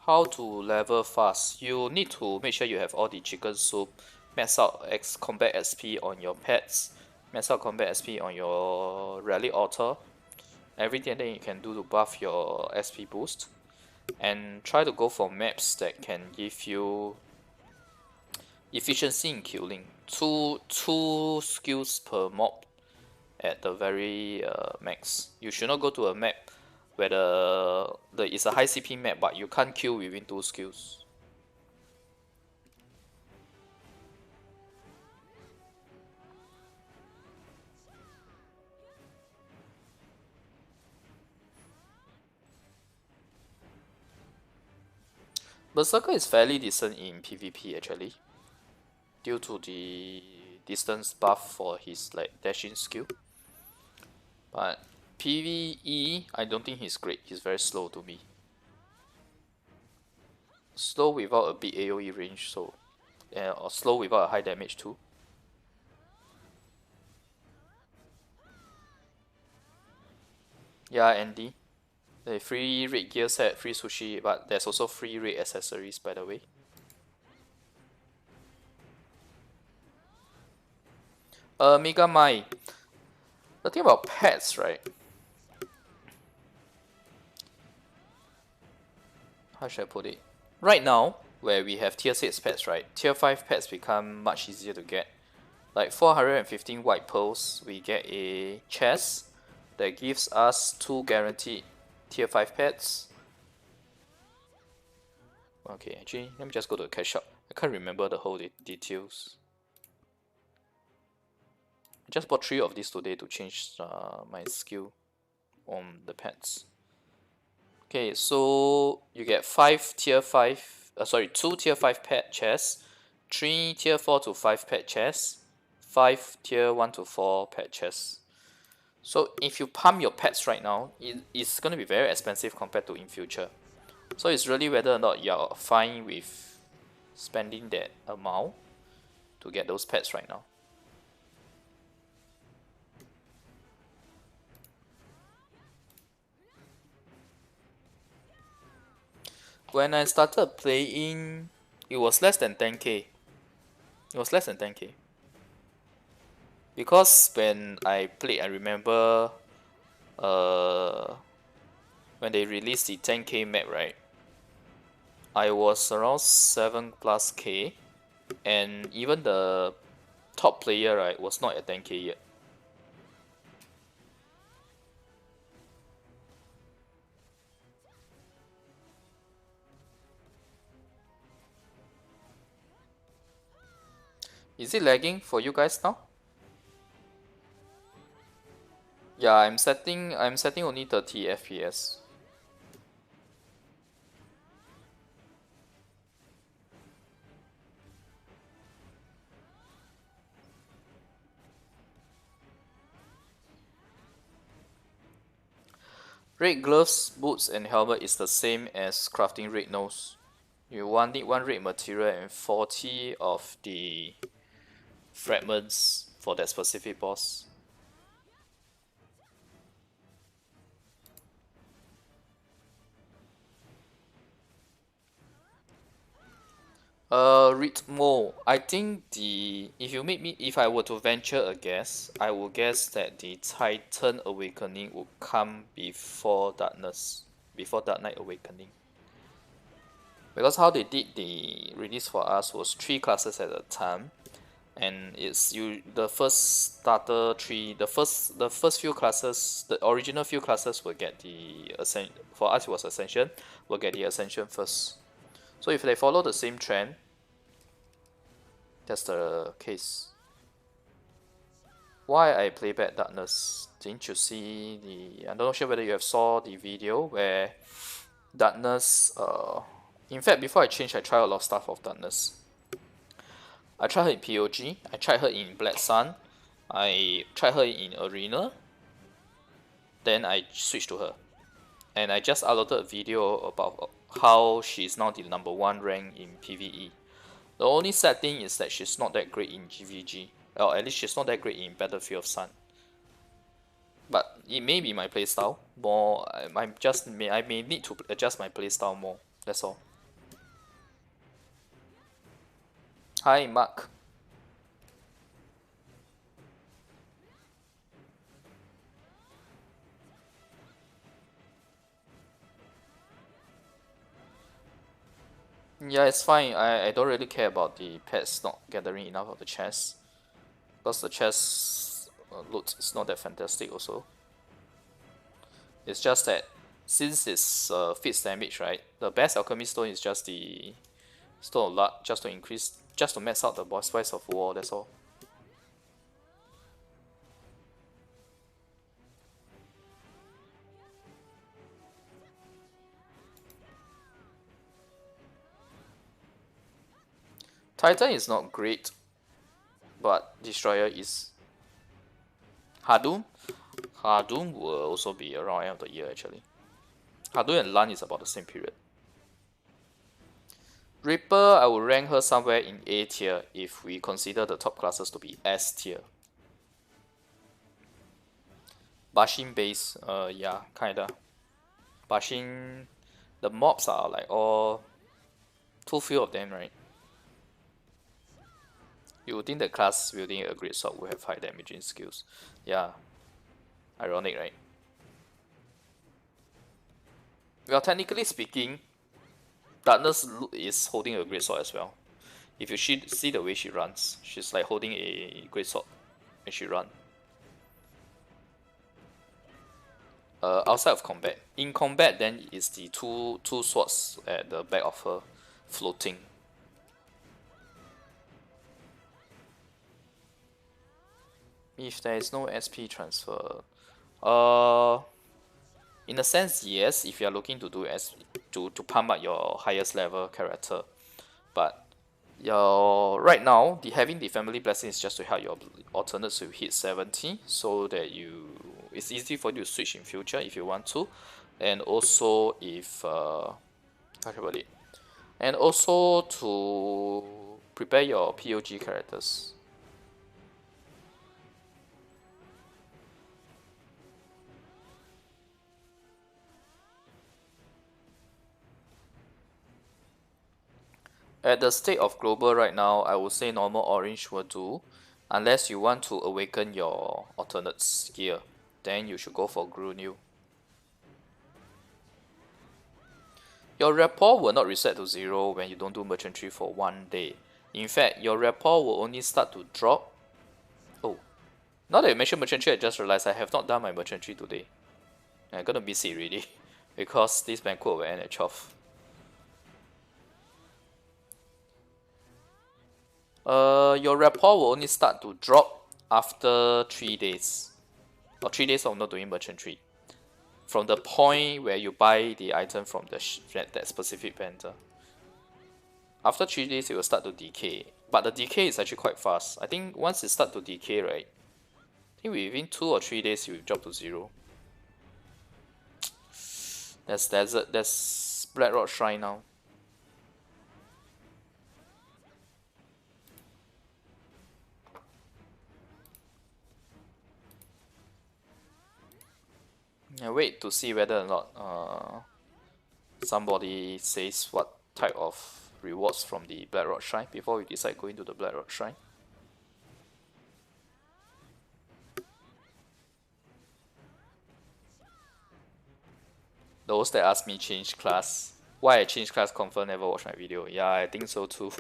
How to level fast? You need to make sure you have all the chicken soup, max out combat SP on your pets, max out combat SP on your relic altar, everything that you can do to buff your SP boost, and try to go for maps that can give you efficiency in killing. Two skills per mob at the very max. You should not go to a map where it's a high CP map but you can't kill within 2 skills. Berserker is fairly decent in PvP actually, due to the distance buff for his like dashing skill. But PvE, I don't think he's great. He's very slow to me. Slow without a big AoE range, so or slow without a high damage too. Yeah, Andy. The free red gear set, free sushi, but there's also free red accessories by the way. Mega Mai. The thing about pets, right? How should I put it? Right now, where we have tier 6 pets, right? Tier 5 pets become much easier to get. Like 415 white pearls, we get a chest that gives us 2 guaranteed tier 5 pets. Okay, actually, let me just go to the cash shop. I can't remember the whole details. I just bought 3 of these today to change my skill on the pets. Okay, so you get 2 tier 5 pet chests, 3 tier 4 to 5 pet chests, 5 tier 1 to 4 pet chests. So if you pump your pets right now, it's going to be very expensive compared to in future. So it's really whether or not you're fine with spending that amount to get those pets right now. When I started playing, it was less than 10k. It was less than 10k. Because when I played, I remember when they released the 10k map, right? I was around 7+k, and even the top player, right, was not at 10k yet. Is it lagging for you guys now? Yeah, I'm setting only 30 FPS. Red gloves, boots, and helmet is the same as crafting red nose. You need one red material and 40 of the fragments for that specific boss. Read more. I think if I were to venture a guess, I would guess that the Titan Awakening would come before Dark Knight Awakening. Because how they did the release for us was 3 classes at a time, and the first starter 3, the first few classes, the original few classes will get the ascension. For us, it was Ascension. Will get the Ascension first. So if they follow the same trend, that's the case. Why I play Bad Darkness? Didn't you see the? I'm not sure whether you have saw the video where Darkness. In fact, before I changed, I tried a lot of stuff of Darkness. I tried her in POG. I tried her in Black Sun. I tried her in Arena. Then I switched to her, and I just uploaded a video about how she's now the #1 rank in PvE. The only sad thing is that she's not that great in GVG, or at least she's not that great in Battlefield of Sun. But it may be my playstyle more. I may need to adjust my playstyle more. That's all. Hi, Mark. Yeah, it's fine. I don't really care about the pets not gathering enough of the chest, because the chest loot is not that fantastic also. It's just that since it's fixed damage, right? The best alchemy stone is just the Stone of Luck, just to max out the boss price of war. That's all. Titan is not great, but Destroyer is. Hadum will also be around end of the year actually. Hadum and Lan is about the same period. Reaper, I would rank her somewhere in A tier if we consider the top classes to be S tier. Bashin base, yeah, kinda. Bashin, the mobs are like all too few of them, right? You would think the class wielding a great sword will have high damaging skills. Yeah. Ironic, right? Well, technically speaking, Darkness is holding a great sword as well. If you see the way she runs, she's like holding a great sword when she runs. Outside of combat. In combat, then is the two swords at the back of her floating. If there is no SP transfer, in a sense, yes. If you are looking to do to pump up your highest level character, but right now having the family blessing is just to help your alternates to hit 70, so that it's easy for you to switch in future if you want to, and also if talk about it, and also to prepare your POG characters. At the state of global right now, I would say normal orange will do, unless you want to awaken your alternates gear, then you should go for Grunil. Your rapport will not reset to 0 when you don't do merchantry for 1 day. In fact, your rapport will only start to drop. Oh, now that you mentioned merchantry, I just realized I have not done my merchantry today. I'm gonna miss it really, because this banquet will end at 12. Your rapport will only start to drop after 3 days. Or 3 days of not doing merchant trade. From the point where you buy the item from that specific vendor. After 3 days, it will start to decay. But the decay is actually quite fast. I think once it start to decay, right? I think within 2 or 3 days, you will drop to 0. That's desert. That's Blackrock Shrine now. I wait to see whether or not somebody says what type of rewards from the Blackrock Shrine before we decide going to the Blackrock Shrine. Those that ask me change class, why I change class confirm never watch my video. Yeah, I think so too.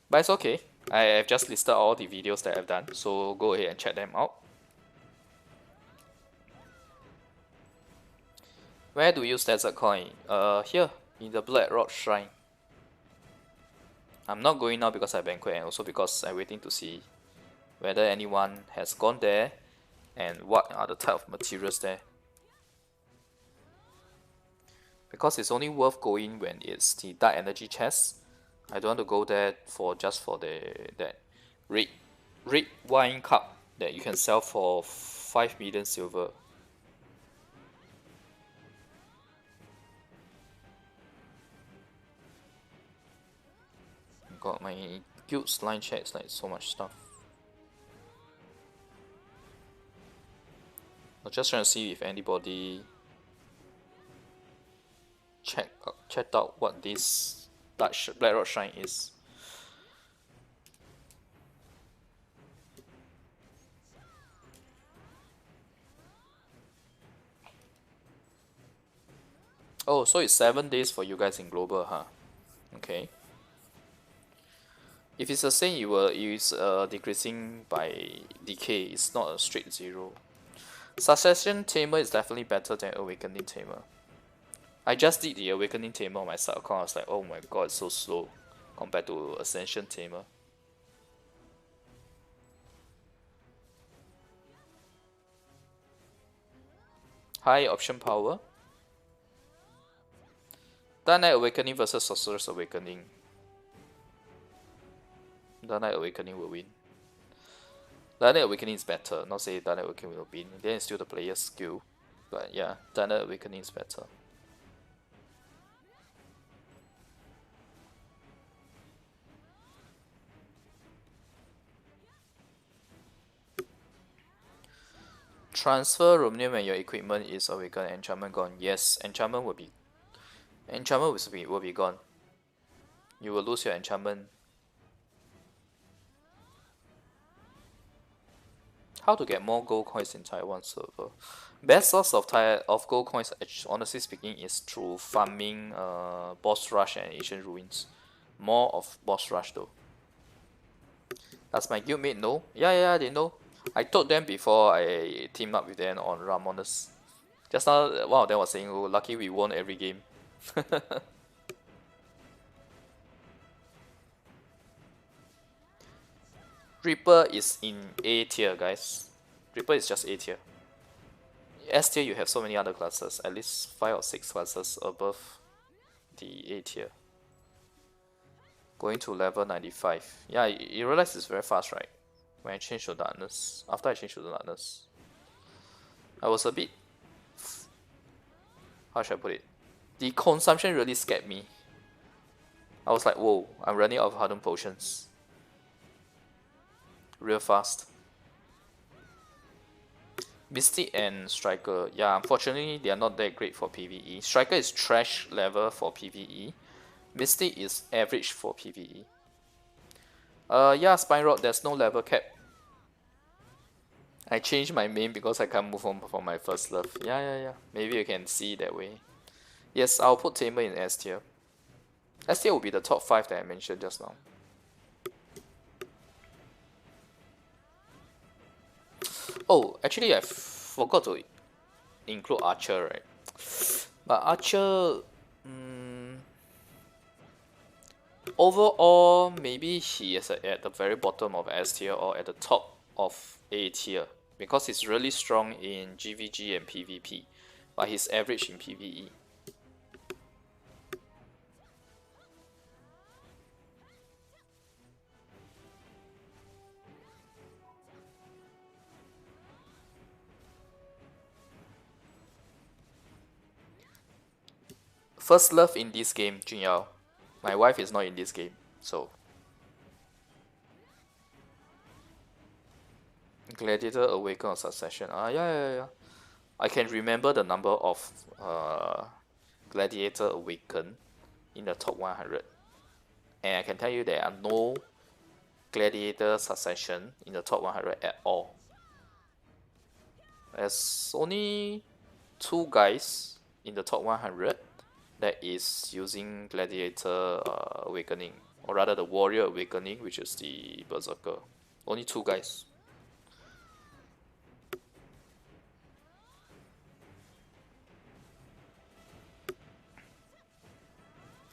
But it's okay. I've just listed all the videos that I've done, so go ahead and check them out. Where do you use desert coin? Here in the Blackrock Shrine. I'm not going now because I banquet and also because I'm waiting to see whether anyone has gone there and what are the type of materials there. Because it's only worth going when it's the dark energy chest. I don't want to go there for just for that red wine cup that you can sell for 5 million silver. God, my guild's line chat is like so much stuff. I'm just trying to see if anybody checked out what this Blackrock Shrine is. Oh, so it's 7 days for you guys in global, huh? Okay. If it's the same, it's decreasing by decay. It's not a straight 0. Succession Tamer is definitely better than Awakening Tamer. I just did the Awakening Tamer on my side account. I was like, oh my god, it's so slow compared to Ascension Tamer. High option power. Dark Knight Awakening versus Sorcerer's Awakening. Dark Knight Awakening will win. Dark Knight Awakening is better. Not say Dark Knight Awakening will win. Then it's still the player's skill. But yeah, Dark Knight Awakening is better. Transfer Romanium when your equipment is awakened. Enchantment gone. Yes, enchantment will be gone. You will lose your enchantment. How to get more gold coins in Taiwan server? Best source of gold coins, honestly speaking, is through farming Boss Rush and Ancient Ruins. More of Boss Rush though. Does my guildmate know? Yeah, they know. I told them before I teamed up with them on Ramoness. Just now, one of them was saying, oh, lucky we won every game. Reaper is in A tier, guys. Reaper is just A tier. S tier, you have so many other classes, at least 5 or 6 classes above the A tier. Going to level 95. Yeah, you realize it's very fast, right? When I change to darkness. After I change to darkness, I was a bit... how should I put it? The consumption really scared me. I was like, whoa, I'm running out of hardened potions. Real fast. Mystic and Striker. Yeah, unfortunately, they are not that great for PvE. Striker is trash level for PvE. Mystic is average for PvE. Yeah, Spine Rod, there's no level cap. I changed my main because I can't move on from my first love. Yeah. Maybe you can see that way. Yes, I'll put Tamer in S tier. S tier will be the top 5 that I mentioned just now. Oh, actually I forgot to include Archer, right? But Archer... overall, maybe he is at the very bottom of S tier or at the top of A tier, because he's really strong in GVG and PvP, but he's average in PvE. First love in this game, Junyao. My wife is not in this game, so. Gladiator Awaken or Succession. Yeah. I can remember the number of Gladiator Awaken in the top 100. And I can tell you there are no Gladiator Succession in the top 100 at all. There's only 2 guys in the top 100 that is using Gladiator Awakening, or rather the Warrior Awakening, which is the Berserker. Only 2 guys.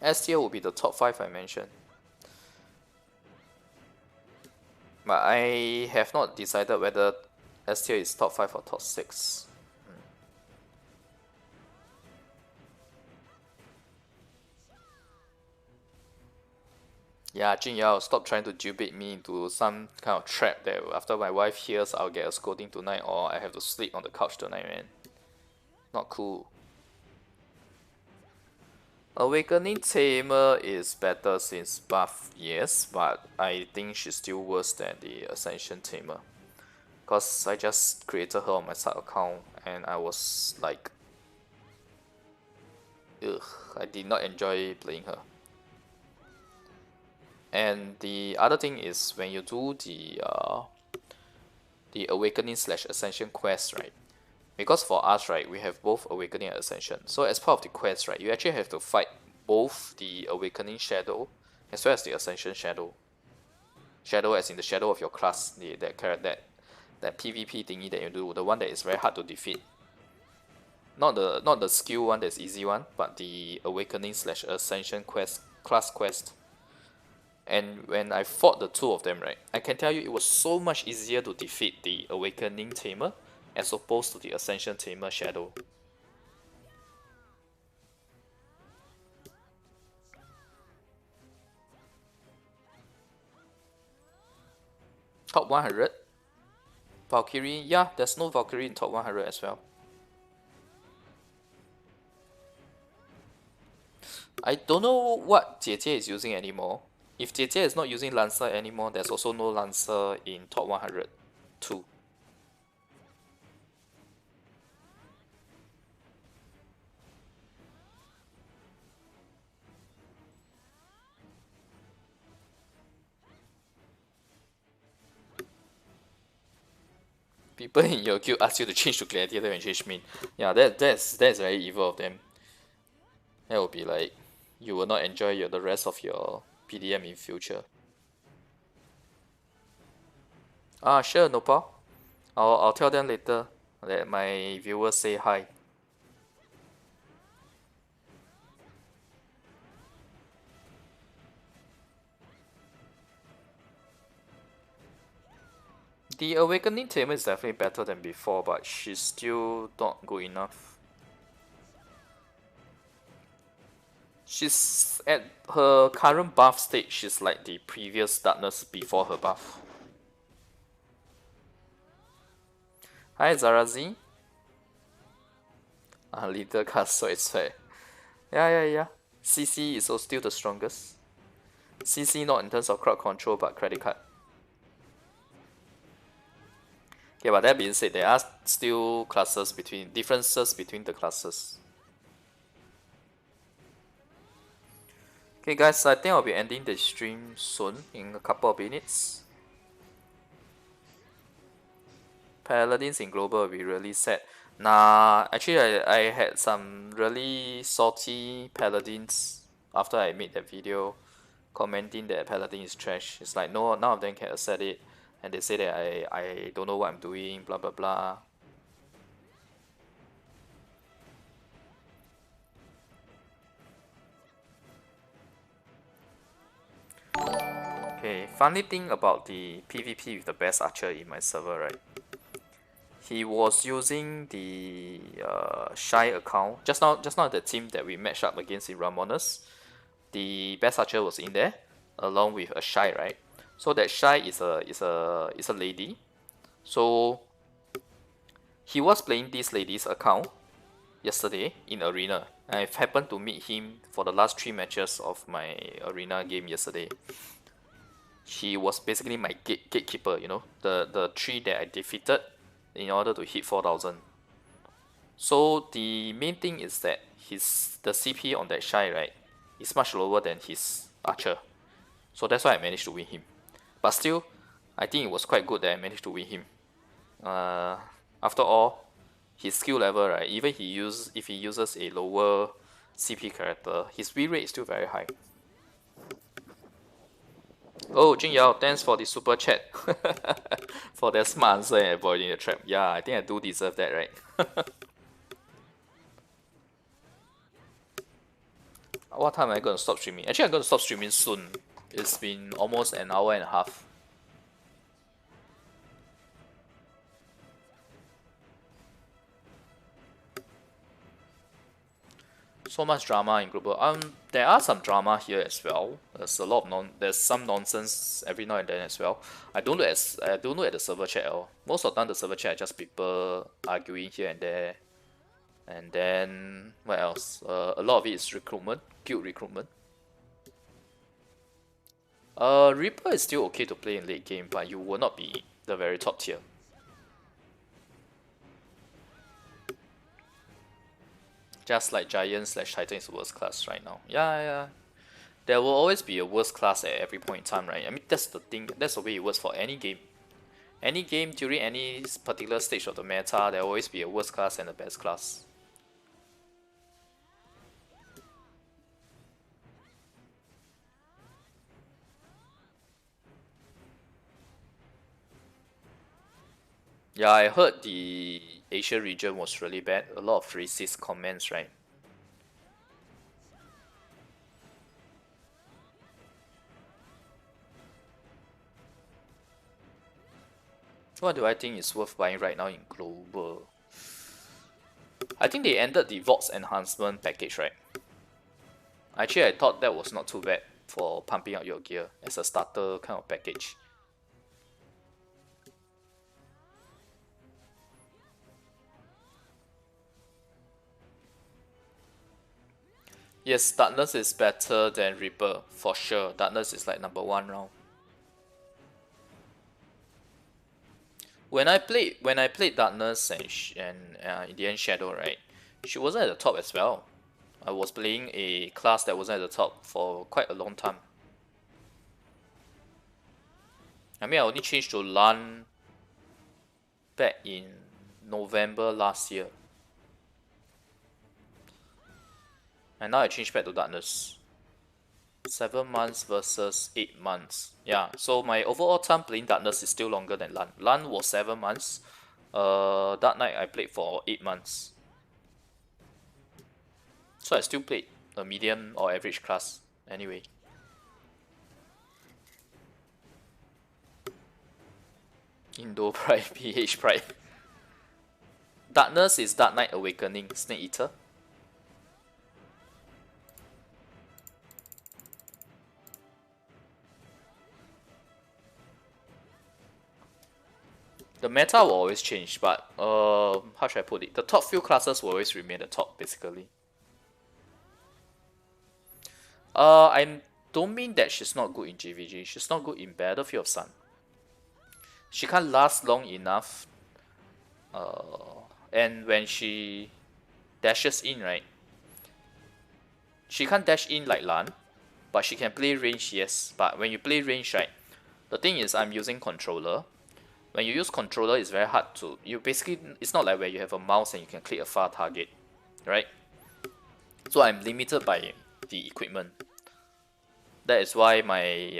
S tier will be the top 5 I mentioned. But I have not decided whether S tier is top 5 or top 6. Yeah, Jin Yao, stop trying to debate me into some kind of trap that after my wife hears I'll get a scolding tonight or I have to sleep on the couch tonight, man. Not cool. Awakening Tamer is better since buff, yes, but I think she's still worse than the Ascension Tamer. Cause I just created her on my side account and I was like, ugh, I did not enjoy playing her. And the other thing is when you do the Awakening / Ascension quest, right? Because for us, right, we have both Awakening and Ascension. So as part of the quest, right, you actually have to fight both the Awakening Shadow as well as the Ascension Shadow. Shadow as in the shadow of your class, that PvP thingy that you do, the one that is very hard to defeat. Not the skill one that's easy one, but the Awakening / Ascension quest, class quest. And when I fought the 2 of them, right, I can tell you it was so much easier to defeat the Awakening Tamer as opposed to the Ascension Tamer Shadow. Top 100? Valkyrie? Yeah, there's no Valkyrie in top 100 as well. I don't know what Jie is using anymore. If Jie is not using Lancer anymore, there's also no Lancer in top 100 too. People in your guild ask you to change to Gladiator and change main. Yeah, that's very evil of them. That would be like, you will not enjoy the rest of your PDM in future. Sure, no problem. I'll tell them later. Let my viewers say hi. The Awakening Tamer is definitely better than before, but she's still not good enough. She's at her current buff state, she's like the previous Darkness before her buff. Hi Zarazi. Little Castle is fair. Yeah. CC is also still the strongest. CC not in terms of crowd control, but credit card. Okay, but that being said, there are still differences between the classes. Okay guys, I think I'll be ending the stream soon, in a couple of minutes. Paladins in global will be really sad. Nah, actually I had some really salty paladins after I made that video commenting that paladin is trash. It's like no, none of them can accept it, and they say that I don't know what I'm doing, blah blah blah. Okay, funny thing about the PvP with the best archer in my server, right? He was using the Shy account. Just now the team that we matched up against in Ramoness, the best archer was in there, along with a Shy, right? So that Shy is a lady. So he was playing this lady's account yesterday in arena. I've happened to meet him for the last 3 matches of my arena game yesterday. He was basically my gatekeeper, you know, the tree that I defeated in order to hit 4,000. So the main thing is that the CP on that Shy, right, is much lower than his archer. So that's why I managed to win him. But still, I think it was quite good that I managed to win him. After all, his skill level, right, even if he uses a lower CP character, his win rate is still very high. Oh, Jing Yao, thanks for the super chat. For that smart answer and avoiding the trap. Yeah, I think I do deserve that, right? What time am I going to stop streaming? Actually, I'm going to stop streaming soon. It's been almost an hour and a half. So much drama in global. There are some drama here as well. There's some nonsense every now and then as well. I don't look at the server chat at all. Most of the time the server chat are just people arguing here and there. And then what else? A lot of it is recruitment, guild recruitment. Reaper is still okay to play in late game, but you will not be the very top tier. Just like Giant / Titan is worst class right now. Yeah. There will always be a worst class at every point in time, right? I mean, that's the thing. That's the way it works for any game. Any game during any particular stage of the meta, there will always be a worst class and a best class. Yeah, I heard the Asia region was really bad. A lot of racist comments, right? What do I think is worth buying right now in global? I think they ended the Vox enhancement package, right? Actually, I thought that was not too bad for pumping out your gear as a starter kind of package. Yes, Darkness is better than Reaper, for sure. Darkness is like #1 now. When I played Darkness and in the end Shadow, right? She wasn't at the top as well. I was playing a class that wasn't at the top for quite a long time. I mean, I only changed to LAN back in November last year. And now I changed back to Darkness. 7 months versus 8 months. Yeah, so my overall time playing Darkness is still longer than LAN. LAN was 7 months. Dark Knight I played for 8 months. So I still played a medium or average class anyway. Indo Pride, PH Pride. Darkness is Dark Knight Awakening, Snake Eater. The meta will always change, but how should I put it? The top few classes will always remain the top, basically. I don't mean that she's not good in GVG. She's not good in Battlefield of Sun. She can't last long enough. And when she dashes in, right? She can't dash in like Lan, but she can play range, yes. But when you play range, right? The thing is, I'm using controller. When you use controller, it's very hard to... It's not like where you have a mouse and you can click a far target, right? So I'm limited by the equipment. That is why my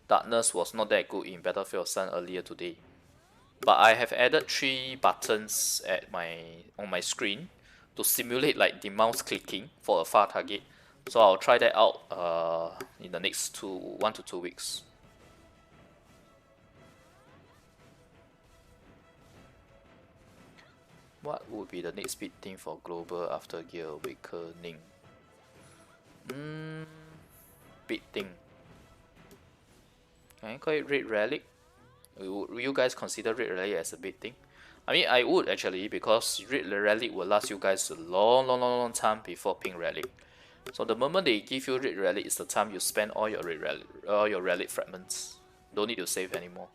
Darkness was not that good in Battlefield Sun earlier today. But I have added 3 buttons on my screen to simulate like the mouse clicking for a far target. So I'll try that out in the next 1 to 2 weeks. What would be the next big thing for global after Gear Awakening? Big thing. Can I call it Red Relic? Will you guys consider Red Relic as a big thing? I mean, I would actually, because Red Relic will last you guys a long time before Pink Relic. So the moment they give you Red Relic is the time you spend all your Red Relic, all your Relic fragments. Don't need to save anymore.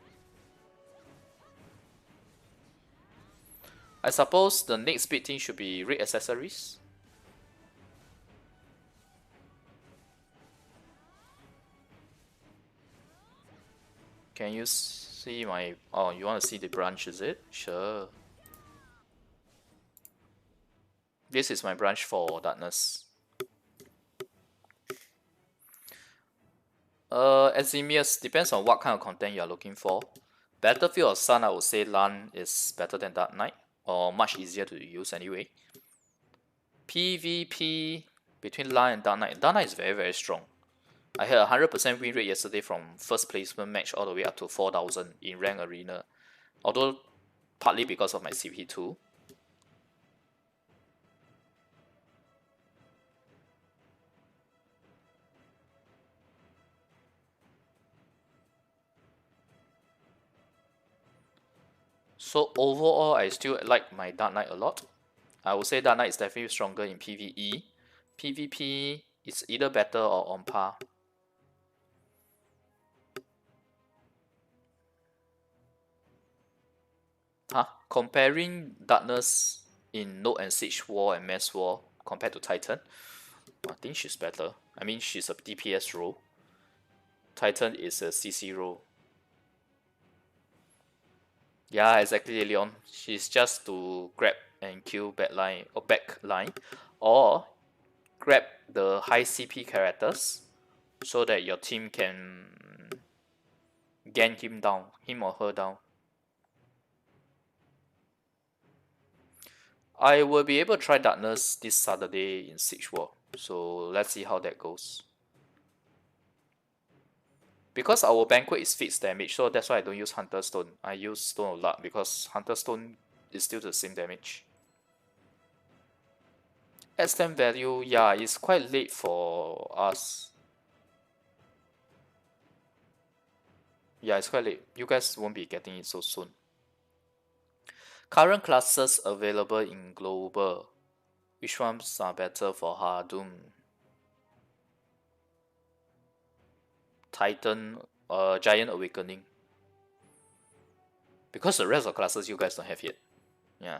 I suppose the next big thing should be Red Accessories. Can you see my... Oh, you want to see the branch, is it? Sure. This is my branch for Darkness. Eximius, depends on what kind of content you are looking for. Battlefield or Sun, I would say LAN is better than Dark Knight, or much easier to use anyway. PvP between LAN and Dark Knight is very strong. I had a 100% win rate yesterday from first placement match all the way up to 4,000 in rank arena. Although partly because of my CP2. So overall, I still like my Dark Knight a lot. I would say Dark Knight is definitely stronger in PvE. PvP is either better or on par. Comparing Darkness in Node and Siege War and Mass War compared to Titan, I think she's better. I mean, she's a DPS role. Titan is a CC role. Yeah, exactly, Leon. She's just to grab and kill back line, or grab the high CP characters so that your team can gan him or her down. I will be able to try Darkness this Saturday in Siege War, so let's see how that goes. Because our Banquet is fixed damage, so that's why I don't use Hunter Stone. I use Stone of Luck because Hunter Stone is still the same damage. X-Tem value, yeah, it's quite late for us. Yeah, it's quite late. You guys won't be getting it so soon. Current classes available in global. Which ones are better for Hardum? Titan, Giant Awakening. Because the rest of classes you guys don't have yet. Yeah.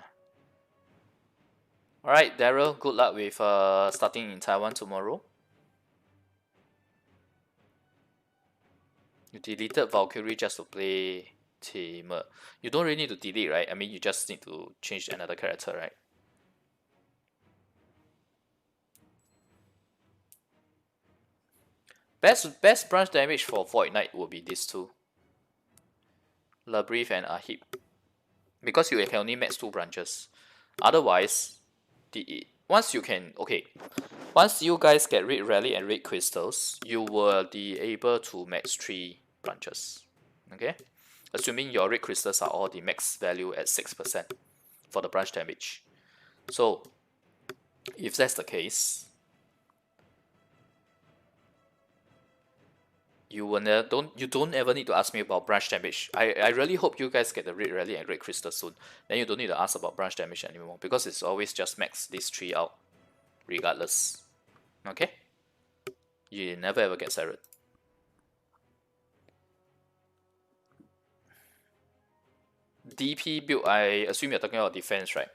Alright, Daryl, good luck with starting in Taiwan tomorrow. You deleted Valkyrie just to play Tamer. You don't really need to delete, right? I mean, you just need to change another character, right? Best branch damage for Void Knight will be these two. Labrief and Ahib. Because you can only max 2 branches. Otherwise, once you guys get Red Rally and Red Crystals, you will be able to max 3 branches. Okay? Assuming your Red Crystals are all the max value at 6% for the branch damage. So, if that's the case, you don't ever need to ask me about branch damage. I really hope you guys get the Red Rally and Red Crystal soon. Then you don't need to ask about branch damage anymore, because it's always just max these 3 out regardless. Okay? You never ever get Sarah. DP build, I assume you're talking about defense, right?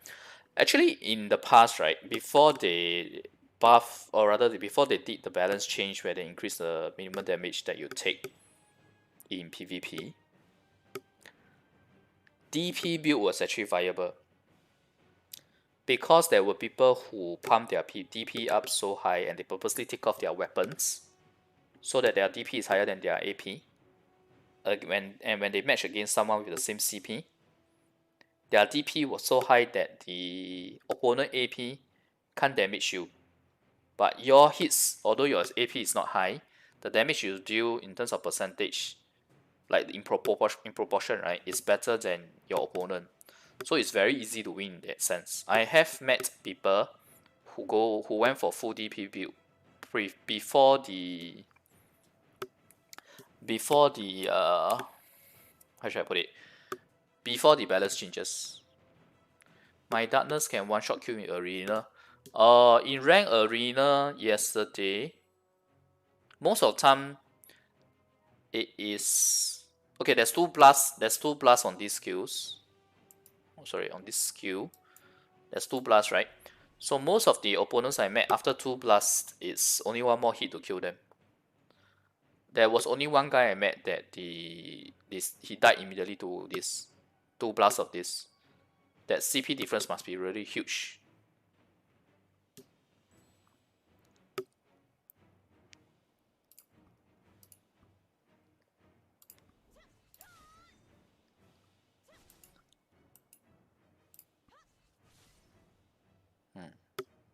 Actually, in the past, right, before they buff, or rather before they did the balance change where they increase the minimum damage that you take in PvP, DP build was actually viable. Because there were people who pump their DP up so high and they purposely take off their weapons so that their DP is higher than their AP. When they match against someone with the same CP, their DP was so high that the opponent AP can't damage you, but your hits, although your AP is not high, the damage you deal in terms of percentage, like in proportion, right, is better than your opponent. So it's very easy to win in that sense. I have met people who went for full DP build before the how should I put it? Before the balance changes. My darkness can one shot kill in arena. In rank arena yesterday, most of the time it is okay. There's two blasts. There's two blasts on these skills. Oh, sorry, on this skill. There's two blasts, right? So most of the opponents I met after two blasts, it's only one more hit to kill them. There was only one guy I met that he died immediately to this two blasts of this. That CP difference must be really huge.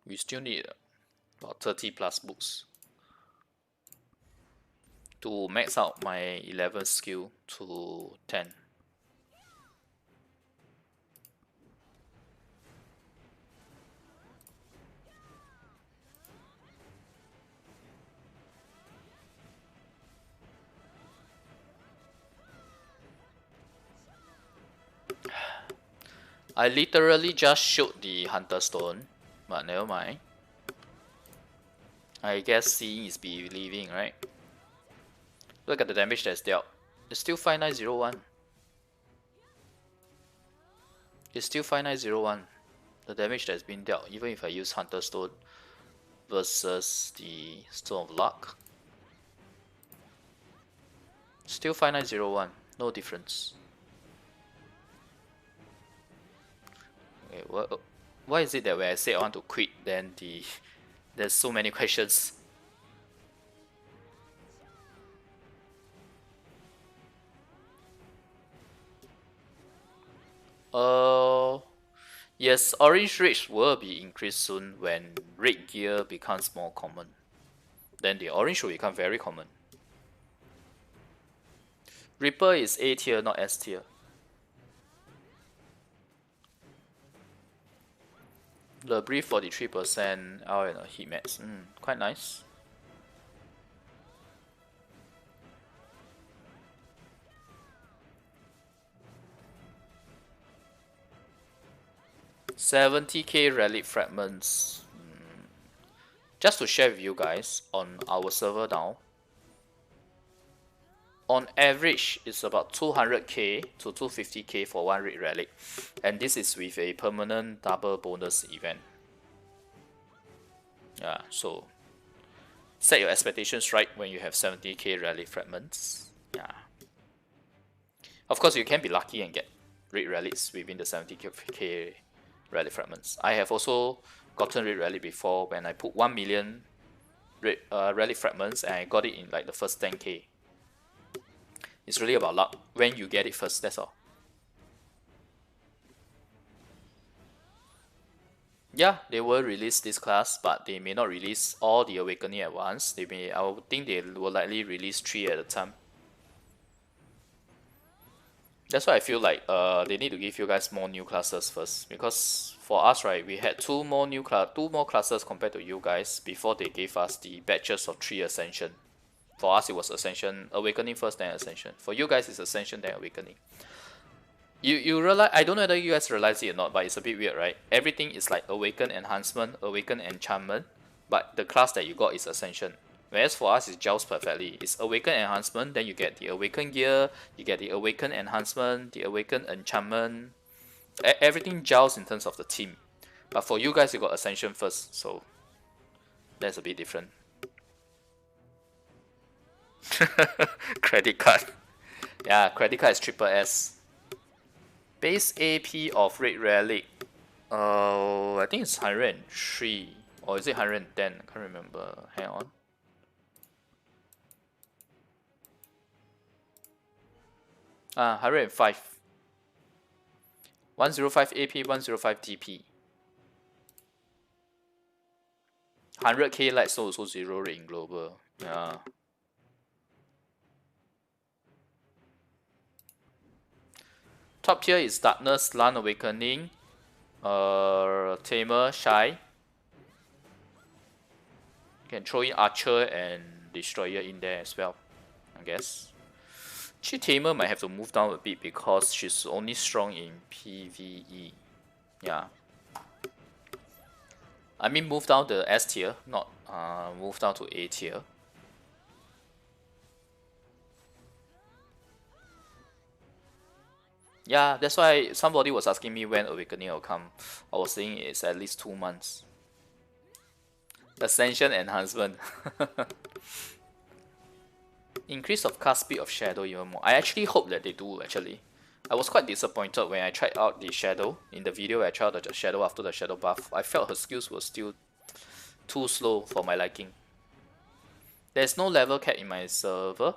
We still need about 30 plus books to max out my 11 skill to 10. I literally just showed the Hunter Stone, but never mind. I guess seeing is believing, right? Look at the damage that's dealt. It's still 5901. It's still 5901. The damage that's been dealt, even if I use Hunter Stone versus the Stone of Luck. Still 5901. No difference. Okay, why is it that when I say I want to quit, then there's so many questions? Yes, orange rage will be increased soon when red gear becomes more common. Then the orange will become very common. Reaper is A tier, not S tier. The brief 43% out and a heat max. Quite nice. $70k relic fragments. Just to share with you guys on our server now. On average, it's about 200k to 250k for one red relic, and this is with a permanent double bonus event. Yeah, so set your expectations right when you have 70k relic fragments. Yeah. Of course, you can be lucky and get red relics within the 70k relic fragments. I have also gotten red relic before when I put 1 million relic fragments and I got it in like the first 10k. It's really about luck when you get it first, that's all. Yeah, they will release this class, but they may not release all the awakening at once. I would think they will likely release 3 at a time. That's why I feel like they need to give you guys more new classes first, because for us, right, we had two more classes compared to you guys before they gave us the batches of 3 ascension. For us, it was Ascension, Awakening first, then Ascension. For you guys, it's Ascension, then Awakening. You realize, I don't know whether you guys realize it or not, but it's a bit weird, right? Everything is like Awaken Enhancement, Awaken Enchantment, but the class that you got is Ascension. Whereas for us, it gels perfectly. It's Awaken Enhancement, then you get the Awaken Gear, you get the Awaken Enhancement, the Awaken Enchantment. Everything gels in terms of the team. But for you guys, you got Ascension first, so that's a bit different. Credit card. Yeah, credit card is triple S. Base AP of Red Relic. I think it's 103. Or is it 110? I can't remember. Hang on. Ah, 105. 105 AP, 105 DP. 100k likes, so also 0 rate in global. Yeah. Top tier is Darkness, Lan Awakening, Tamer, Shy. You can throw in Archer and Destroyer in there as well, I guess. Actually, Tamer might have to move down a bit because she's only strong in PvE. Yeah. I mean, move down the S tier, not move down to A tier. Yeah, that's why somebody was asking me when Awakening will come. I was saying it's at least 2 months. Ascension enhancement. Increase of cast speed of Shadow even more. I actually hope that they do actually. I was quite disappointed when I tried out the Shadow. In the video I tried out the Shadow after the Shadow buff. I felt her skills were still too slow for my liking. There's no level cap in my server.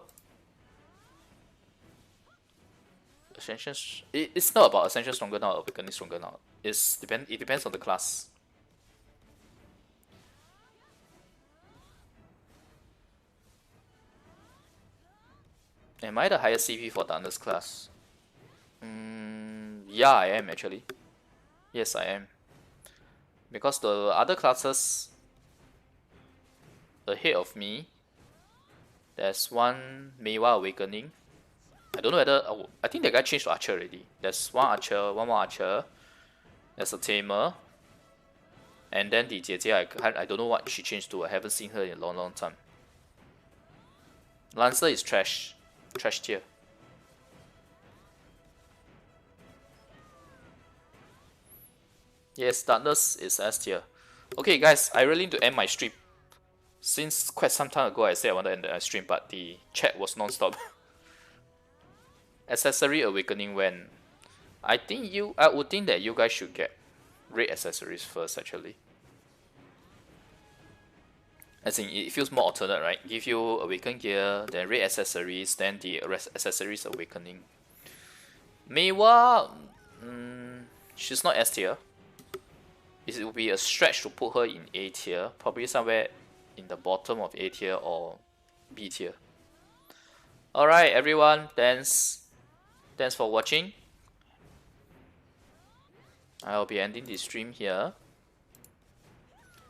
Ascension, it's not about Ascension stronger now or Awakening stronger now. It depends on the class. Am I the highest CP for Darkness class? Yeah, I am actually. Yes, I am. Because the other classes ahead of me, there's one Meiwa Awakening. I don't know whether I think the guy changed to Archer already. There's one Archer, one more Archer. There's a Tamer, and then the Jie I don't know what she changed to. I haven't seen her in a long time. Lancer is trash tier. Yes, Darkness is S tier. Okay, guys, I really need to end my stream. Since quite some time ago, I said I wanted to end the stream, but the chat was non-stop. Accessory Awakening when? I would think that you guys should get raid accessories first actually. As in, it feels more alternate, right? Give you Awaken gear, then raid accessories, then the accessories Awakening. Meiwa, she's not S tier. It will be a stretch to put her in A tier, probably somewhere in the bottom of A tier or B tier. Alright everyone, thanks for watching. I'll be ending the stream here.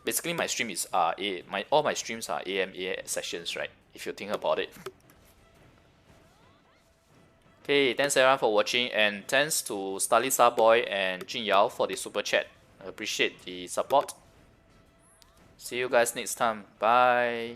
Basically my stream is all my streams are AMA sessions, right? If you think about it. Okay, thanks everyone for watching, and thanks to Starlisa Boy and Jin Yao for the super chat. I appreciate the support. See you guys next time. Bye.